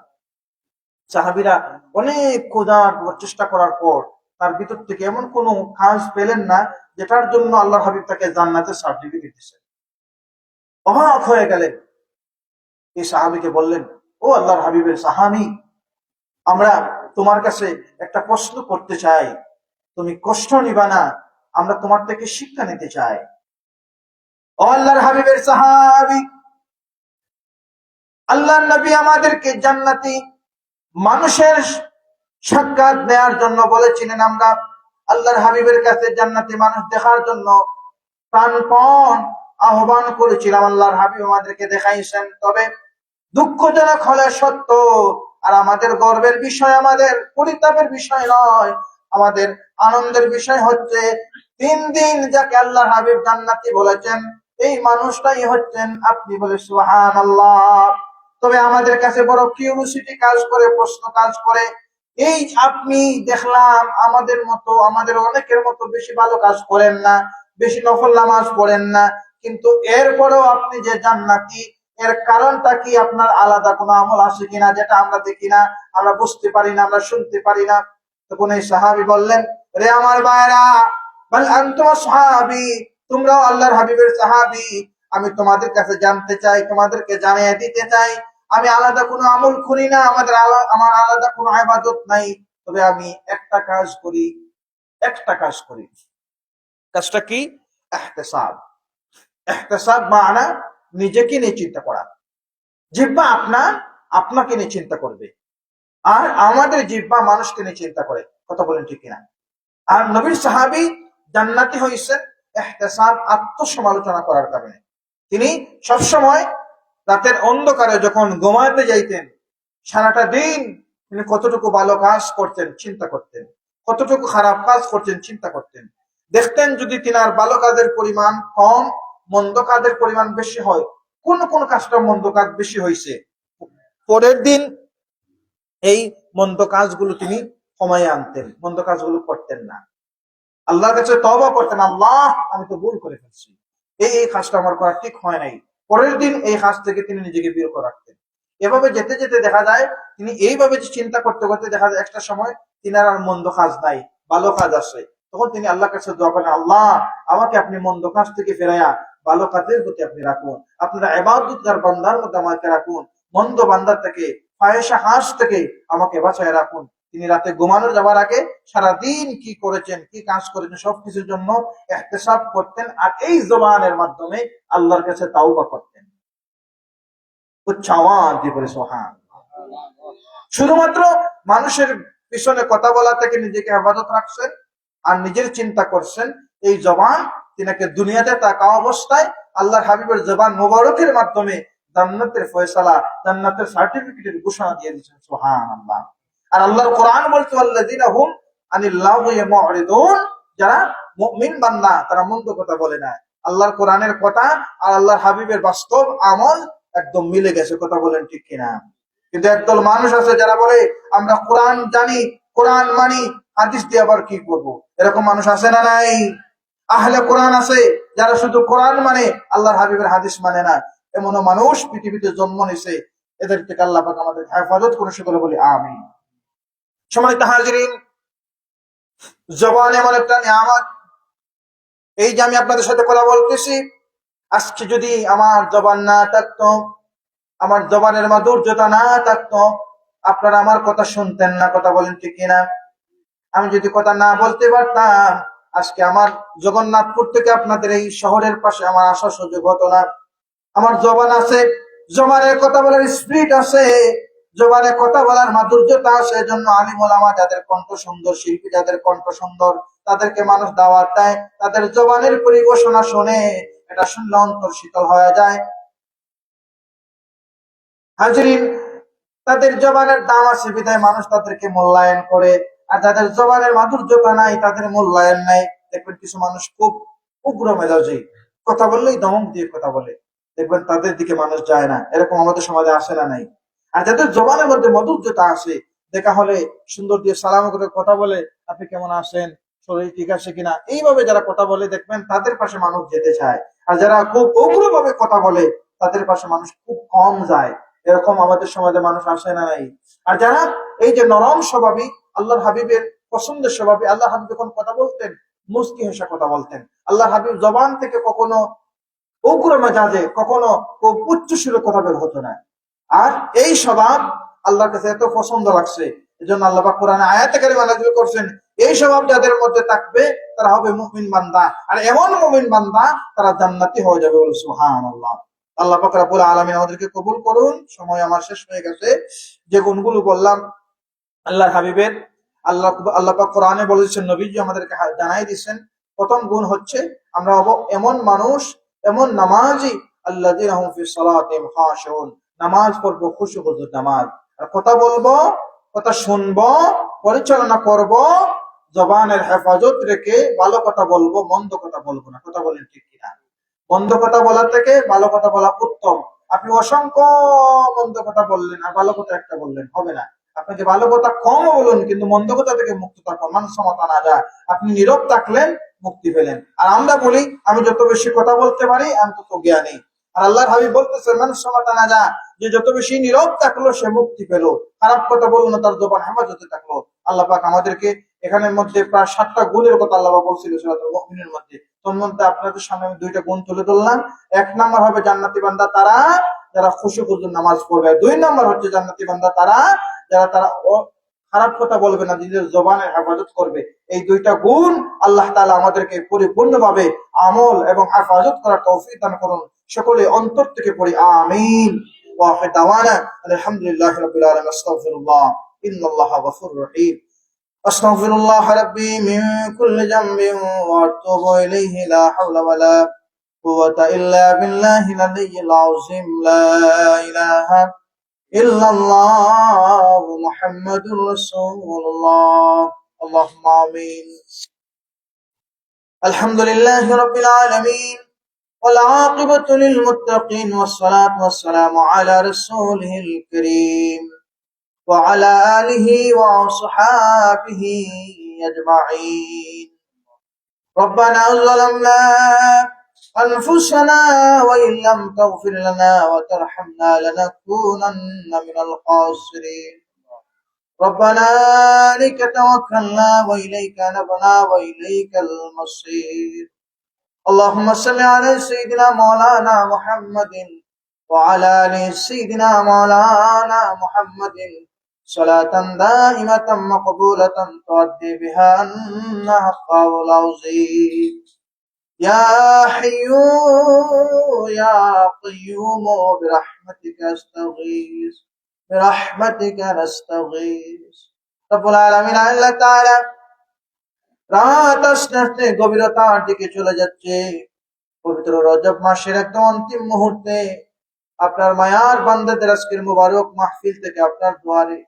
সাহাবীরা অনেক খোঁজার চেষ্টা করার পর তার ভিতর থেকে এমন কোনো কাজ পেলেন না যেটার জন্য আল্লাহ হাবিব তাকে জান্নাতের সার্টিফিকেট দিচ্ছেন। অবাক হয়ে গেলেন। এই সাহাবীকে বললেন, ও আল্লাহর হাবিবের সাহাবী, আমরা তোমার কাছে একটা প্রশ্ন করতে চাই, তুমি কষ্ট নিবা না, আমরা তোমার থেকে শিক্ষা নিতে চাই। ও আল্লাহর হাবিবের সাহাবী, আল্লাহর নবী আমাদেরকে জান্নাতি মানুষের সাক্ষাৎ নেয়ার জন্য বলেছিলেন। আমরা আল্লাহর হাবিবের কাছে জান্নাতি মানুষ দেখার জন্য প্রাণপণ আহ্বান করেছিলাম। আল্লাহর হাবিব আমাদেরকে দেখাইছেন। তবে দুঃখজনক হলে সত্য, আর আমাদের গর্বের বিষয়, আমাদের পরিতাপের বিষয় নয়, আমাদের আনন্দের বিষয় হচ্ছে 3 দিন যাকে আল্লাহর হাবিব জান্নাতি বলেছেন এই মানুষটাই হচ্ছেন আপনি। বলে সুবহানাল্লাহ। তবে আমাদের কাছে বড় কিউরিওসিটি কাজ করে, প্রশ্ন কাজ করে, এই আপনি দেখলাম আমাদের মতো, আমাদের অনেকের মতো বেশি ভালো কাজ করেন না, বেশি নফল নামাজ পড়েন না, কিন্তু এরপরেও আপনি যে জান্নাতি, এর কারণটা কি? আপনার আলাদা কোনো আমল আছে কিনা যেটা আমরা দেখি না, আমরা বুঝতে পারি না, আমরা শুনতে পারি না। তখন এই সাহাবী বললেন, রে আমার ভাইরা, বাল আনতুম সাহাবী, তোমরাও আল্লাহর হাবিবের সাহাবী, আমি তোমাদের কাছে জানতে চাই, তোমাদেরকে জানিয়ে দিতে চাই, আমি আলাদা কোনো আমল করি না, আমার আলাদা কোনো ইবাদত নাই, তবে আমি একটা কাজ করি, একটা কাজ করি। কাজটা কি? ইহতিসাব। ইহতিসাব মানে নিজেকে নিয়ে চিন্তা করা। জিহ্বা আপনাকে নিয়ে চিন্তা করবে, আর আমাদের জিহ্বা মানুষকে নিয়ে চিন্তা করে। কথা বলেন ঠিক কিনা? আর নবীর সাহাবী জান্নাতি হয়েছেন ইহতিসাব, আত্মসমালোচনা করার কারণে। তিনি সবসময় রাতের অন্ধকারে যখন ঘুমাতে যাইতেন, সারাটা দিন তিনি কতটুকু ভালো কাজ করতেন চিন্তা করতেন, কতটুকু খারাপ কাজ করতেন চিন্তা করতেন। দেখতেন যদি তিনার ভালো কাজের পরিমাণ কম, মন্দ কাজের পরিমাণ বেশি হয়, কোন কোন কাজটা মন্দ কাজ বেশি হয়েছে, পরের দিন এই মন্দ কাজগুলো তিনি কমায় আনতেন, মন্দ কাজগুলো করতেন না, আল্লাহর কাছে তওবা করতেন, আল্লাহ আমি তো ভুল করে ফেলছি, এই কাজটা আমার করা ঠিক হয় নাই, পরের দিন এই কাজ থেকে তিনি নিজেকে বিরত রাখতেন। এভাবে যেতে যেতে দেখা যায় তিনি এইভাবে চিন্তা করতে করতে দেখা যায় একটা সময় তিনার আর মন্দ কাজ নাই, ভালো কাজ আসে। তখন তিনি আল্লাহর কাছে দোয়া করেন, আল্লাহ আমাকে আপনি মন্দ কাজ থেকে ফেরাইয়া ভালো কাজের প্রতি আপনি রাখুন, আপনারা ইবাদতগার বান্দার মধ্যে আমাকে রাখুন, মন্দ বান্দার থেকে, ফাহিশা কাজ থেকে আমাকে বাঁচায় রাখুন। তিনি রাতে ঘুমানোর যাওয়ার আগে সারাদিন কি করেছেন, কি কাজ করেছেন সবকিছুর জন্য ইহতিসাব করতেন, আর এই জবানের মাধ্যমে আল্লাহর কাছে তাওবা করতেন। উচ্চ আওয়াজ দিয়ে বলে সুবহানাল্লাহ। শুধুমাত্র মানুষের পিছনে কথা বলা থেকে নিজেকে হেফাজত রাখছেন আর নিজের চিন্তা করছেন, এই জবান তিনাকে দুনিয়াতে থাকা অবস্থায় আল্লাহর হাবিবের জবান মুবারকের মাধ্যমে জান্নাতের ফয়সালা, জান্নাতের সার্টিফিকেটের ঘোষণা দিয়ে দিয়েছেন। সুবহানাল্লাহ। আর আল্লাহর কোরআন বলছে, আল্লাযীনা হুম আনিল লাগwi মুরিদুন, যারা মুমিন বান্দা তারা মন্দ কথা বলে না। আল্লাহর কোরআনের কথা আর আল্লাহর হাবিবের বাস্তব আমল একদম মিলে গেছে, কথা বলেন ঠিক কিনা? কিন্তু একদল মানুষ আছে যারা বলে আমরা কোরআন জানি, কোরআন মানি, হাদিস দিয়ে আবার কি করব? এরকম মানুষ আছে না নাই? আহলে কোরআন আছে যারা শুধু কোরআন মানে, আল্লাহর হাবিবের হাদিস মানে না। এমনও মানুষ পৃথিবীতে জন্ম নিছে। এদের থেকে আল্লাহ পাক আমাদের হেফাজত করে, সকলে বলি আমিন। সম্মানিত হাজিরিন, জবান এমন একটা নিয়ামত। এই যে আমি আপনাদের সাথে কথা বলতেছি, আজকে যদি আমার জবান না থাকতো, আমার জবানের মাধুর্যতা না থাকতো, আপনারা আমার কথা শুনতেন না, কথা বলেন ঠিক কিনা? আমি যদি কথা না বলতে পারতাম, আজকে আমার জগন্নাথপুর থেকে আপনাদের এই শহরের পাশে আমার আসার সুযোগ হতো না। আমার জবান আছে, জবানের কথা বলার স্পিরিট আছে, জবানে কথা বলার মাধুর্যতা আছে। এজন্য আলিম ওলামা যাদের কণ্ঠ সুন্দর, শিল্পী যাদের কণ্ঠ সুন্দর, তাদেরকে মানুষ দাওয়াত দেয়, তাদের জবানের পরিবেশনা শোনে, এটা শুনলে অন্তর শীতল হয়ে যায়। হাজিরিন, তাদের জবানের দাম আছে বিধায় মানুষ তাদেরকে মূল্যায়ন করে। আর যাদের জবানের মাধুর্যতা নাই, তাদের মূল্যায়ন নাই। দেখবেন কিছু মানুষ খুব উগ্র মেজাজি, কথা বললেই ধমক দিয়ে কথা বলে, দেখবেন তাদের দিকে মানুষ যায় না। এরকম আমাদের সমাজে আসে না নাই? আর যাদের জবানের মধ্যে মাধুর্যতা আসে, দেখা হলে সুন্দর দিয়ে সালাম করে কথা বলে, আপনি কেমন আছেন, শরীর ঠিক আছে কিনা, এইভাবে যারা কথা বলে, দেখবেন তাদের পাশে মানুষ যেতে চায়। আর যারা খুব উগ্রভাবে কথা বলে, তাদের পাশে মানুষ খুব কম যায়। এরকম আমাদের সমাজে মানুষ আসে না নাই? আর যারা এই যে নরম স্বভাবী, আল্লাহর হাবিবের পছন্দের স্বভাবী, আল্লাহ হাবিব যখন কথা বলতেন মুস্কি হেসে কথা বলতেন। আল্লাহ হাবিব জবান থেকে কখনো উগ্র মেজাজে, কখনো খুব উচ্চ সুরে কথা বের হতো না। আর এই স্বভাব আল্লাহর কাছে এত পছন্দ লাগছে, এই জন্য আল্লাহ পাক কোরআনে আয়াতে কারিমা নাযিল করছেন, এই স্বভাব যাদের মধ্যে থাকবে তারা হবে মুমিন বান্দা। আর এমন মুমিন বান্দা তারা জান্নাতি হয়ে যাবে, বলে সুবহানাল্লাহ। আল্লাহ পাক রব্বুল আলামিন আমাদেরকে কবুল করুন। সময় আমার শেষ হয়ে গেছে। যে গুণগুলো বললাম আল্লাহর হাবিবের, আল্লাহ আল্লাহ পাক কোরআনে বলেছেন, নবীজি আমাদেরকে জানাই দিয়েছেন। প্রথম গুণ হচ্ছে আমরা হব এমন মানুষ, এমন নামাজি, আল্লাযীনা হুম ফি সালাতিহিম খাশিউন, নামাজ পড়বো খুশু খুজুর নামাজ। আর কথা বলবো, কথা শুনবো, পরিচালনা করব, জবানের হেফাজত রেখে ভালো কথা বলবো, মন্দ কথা বলবো না, কথা বলেন ঠিক কিনা? মন্দ কথা বলার থেকে ভালো কথা বলা উত্তম। আপনি অসংখ্য মন্দ কথা বললেন আর ভালো কথা একটা বললেন, হবে না। আপনাকে ভালো কথা কম বলুন, কিন্তু মন্দ কথা থেকে মুক্ত থাকুন, মান সমতা না যায়। আপনি নীরব থাকলেন, মুক্তি পেলেন। আর আমরা বলি আমি যত বেশি কথা বলতে পারি আমি তত জ্ঞানী। আর আল্লাহর হাবিব বলতেছে মান সমতা না যায়, যে যত বেশি নীরব থাকলো সে মুক্তি পেল, খারাপ কথা বললো না, তার জবান হেফাজতে থাকলো। আল্লাহ পাক আমাদেরকে এখানের মধ্যে প্রায় 7টা গুণের কথা আল্লাহ বলছিল সূরাতুল মুমিনের মধ্যে। তোর মধ্যে আপনাদের সামনে আমি 2টা গুণ তুলে ধরলাম। 1 নাম্বার হবে জান্নাতি বান্দা তারা যারা খুশু খুজুর নামাজ পড়বে। 2 নাম্বার হচ্ছে জান্নাতি বান্দা তারা যারা তারা খারাপ কথা বলবে না, নিজের জবানের হেফাজত করবে। এই 2টা গুণ আল্লাহ তাআলা আমাদেরকে পরিপূর্ণভাবে আমল এবং হেফাজত করার তৌফিক দান করুন। সকলে অন্তর থেকে পড়ি আমিন। ওয়া আখির দাওয়ানা আলহামদুলিল্লাহি রাব্বিল আলামিন। আস্তাগফিরুল্লাহ, ইন্নাল্লাহা গফুরুর রহিম। أستغفر الله ربي من كل ذنب وأتوب إليه، لا حول ولا قوة إلا بالله العلي العظيم. لا إله إلا الله محمد رسول الله. اللهم آمين. الحمد لله رب العالمين، والعاقبة للمتقين، والصلاة والسلام على رسوله الكريم وعلى آله وصحابه أجمعين. ربنا ظلمنا أنفسنا وإن لم تغفر لنا وترحمنا لنكونن من الخاسرين. ربنا عليك توكلنا وإليك نبنا وإليك المصير. اللهم صل على سيدنا مولانا محمد وعلى آل سيدنا مولانا محمد صلاة دائمة مقبولة تؤدي بها عنا حقه العظيم. يا حي يا قيوم برحمتك استغيث، برحمتك نستغيث. رب العالمين আল্লাহ তাআলা রাত আস্তে আস্তে গভীরতার দিকে চলে যাচ্ছে। পবিত্র রজব মাসের একদম অন্তিম মুহূর্তে আপনার মায়ার বান্দাদের আজকের মুবারক মাহফিল থেকে আপনার দুয়ারে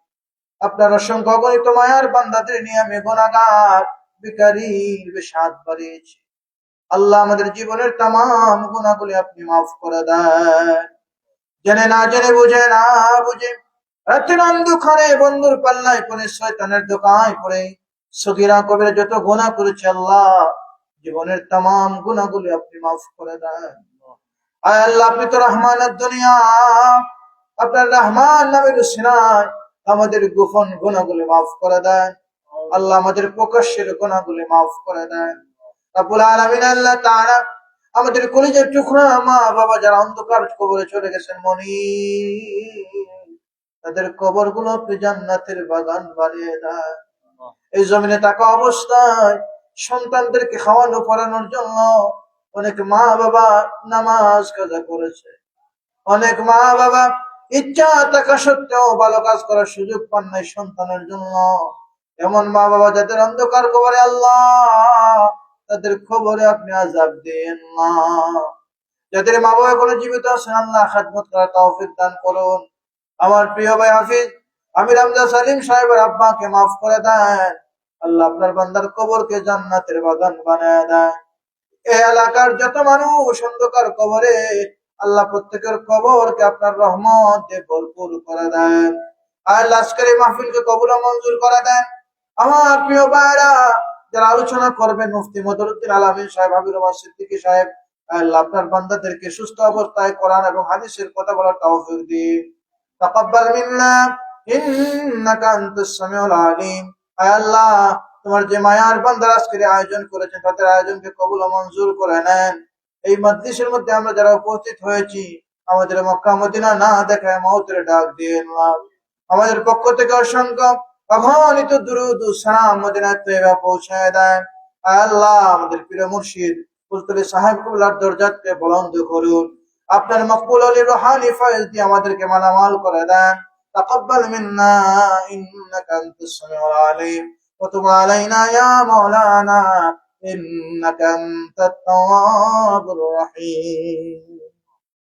আপনার অসংখ্য অগণিত মায়ার বান্দাদের নিয়ে আমি গুনাহগার ভিখারির বেশে হাত বাড়িয়েছি। আল্লাহ আমাদের জীবনের তামাম গুনাহগুলি আপনি মাফ করে দেন। জেনে না জেনে, বুঝে না বুঝে রাতের অন্ধকারে বন্ধুর পাল্লায় পড়ে, শয়তানের দোকায় পড়ে সগীরা কবিরা যত গুনাহ করেছে আল্লাহ, জীবনের তাম গুনাহগুলি আপনি মাফ করে দেন। আয় আল্লাহ, আপনি তো রহমানের দুনিয়া, আপনার রহমান নামের সিনায় আমাদের গোপন গুনাহগুলি মাফ করে দেন আল্লাহ, আমাদের প্রকাশ্যের গুনাহগুলি মাফ করে দেন রব্বুল আলামিন। আল্লাহ তাআলা আমাদের কলিজার টুকরা মা বাবা যারা অন্ধকার কবরে চলে গেছেন, তাদের কবর গুলো আপনি জান্নাতের বাগান বানিয়ে দেন। এই জমিনে থাকা অবস্থায় সন্তানদেরকে খাওয়ানো পড়ানোর জন্য অনেক মা বাবা নামাজ কাজা করেছে, অনেক মা বাবা ইচ্ছা থাকা সত্ত্বেও ভালো কাজ করার সুযোগ পান নাই সন্তানের জন্য। এমন মা বাবা যাদের অন্ধকার কবরে আল্লাহ, তাদের খবরে আপনি আযাব দেন না। যাদের মা বাবা এখনো জীবিত আছেন আল্লাহ, খেদমত করার তৌফিক দান করুন। আমার প্রিয় ভাই হাফিজ আমির হামজা সালিম সাহেবের আব্বাকে মাফ করে দেন আল্লাহ, আপনার বান্দার কবরকে জান্নাতের বাগান বানায় দেন। এই এলাকার যত মানুষ অন্ধকার কবরে আল্লাহ, প্রত্যেকের কবরকে আপনার রহমত দিয়ে ভরপুর করে দেন। আর আজকের এই মাহফিলকে কবুল ও মঞ্জুর করে দেন। আমার প্রিয় ভাইরা, যারা আলোচনা করবেন মুফতি মদরুদ্দিন আলামিন সাহেব, হাবিবুর রহমান সিদ্দিকী সাহেব, আল্লাহ আপনার বান্দাদেরকে সুস্থ অবস্থায় কোরআন এবং হাদিসের কথা বলার তৌফিক দিন। তাকাব্বাল মিন্না ইন্নাকা আনতাস সামিউল আলিম। আয় আল্লাহ, তোমার যে মায়ার বান্দারা আজকের আয়োজন করেছেন, তাদের আয়োজনকে কবুল ও মঞ্জুর করে নেন। এই মজলিসের মধ্যে আমরা যারা উপস্থিত হয়েছি, আমাদের মক্কা মদিনা না দেখায় মওতের ডাক দিয়ে না, আমাদের পক্ষ থেকে অসংখ্য অগণিত দুরূদ ও সালাম মদিনা তৈয়বা পৌঁছায় দেন। আয় আল্লাহ, আমাদের প্রিয় মুর্শিদ কুলতুলি সাহেব কুবলার দরজাতকে বুলন্দ করুন। আপনার মকবুল আলী রুহানি ফয়েজ দিয়ে আমাদেরকে মালামাল করে দেন। তাকাব্বাল মিন্না ইন্নাকা আনতাস সামিউল আলিম ওয়া তুব আলাইনা ইয়া মাওলানা ইন্নাকা আনতাত তাওয়াবুর রহিম।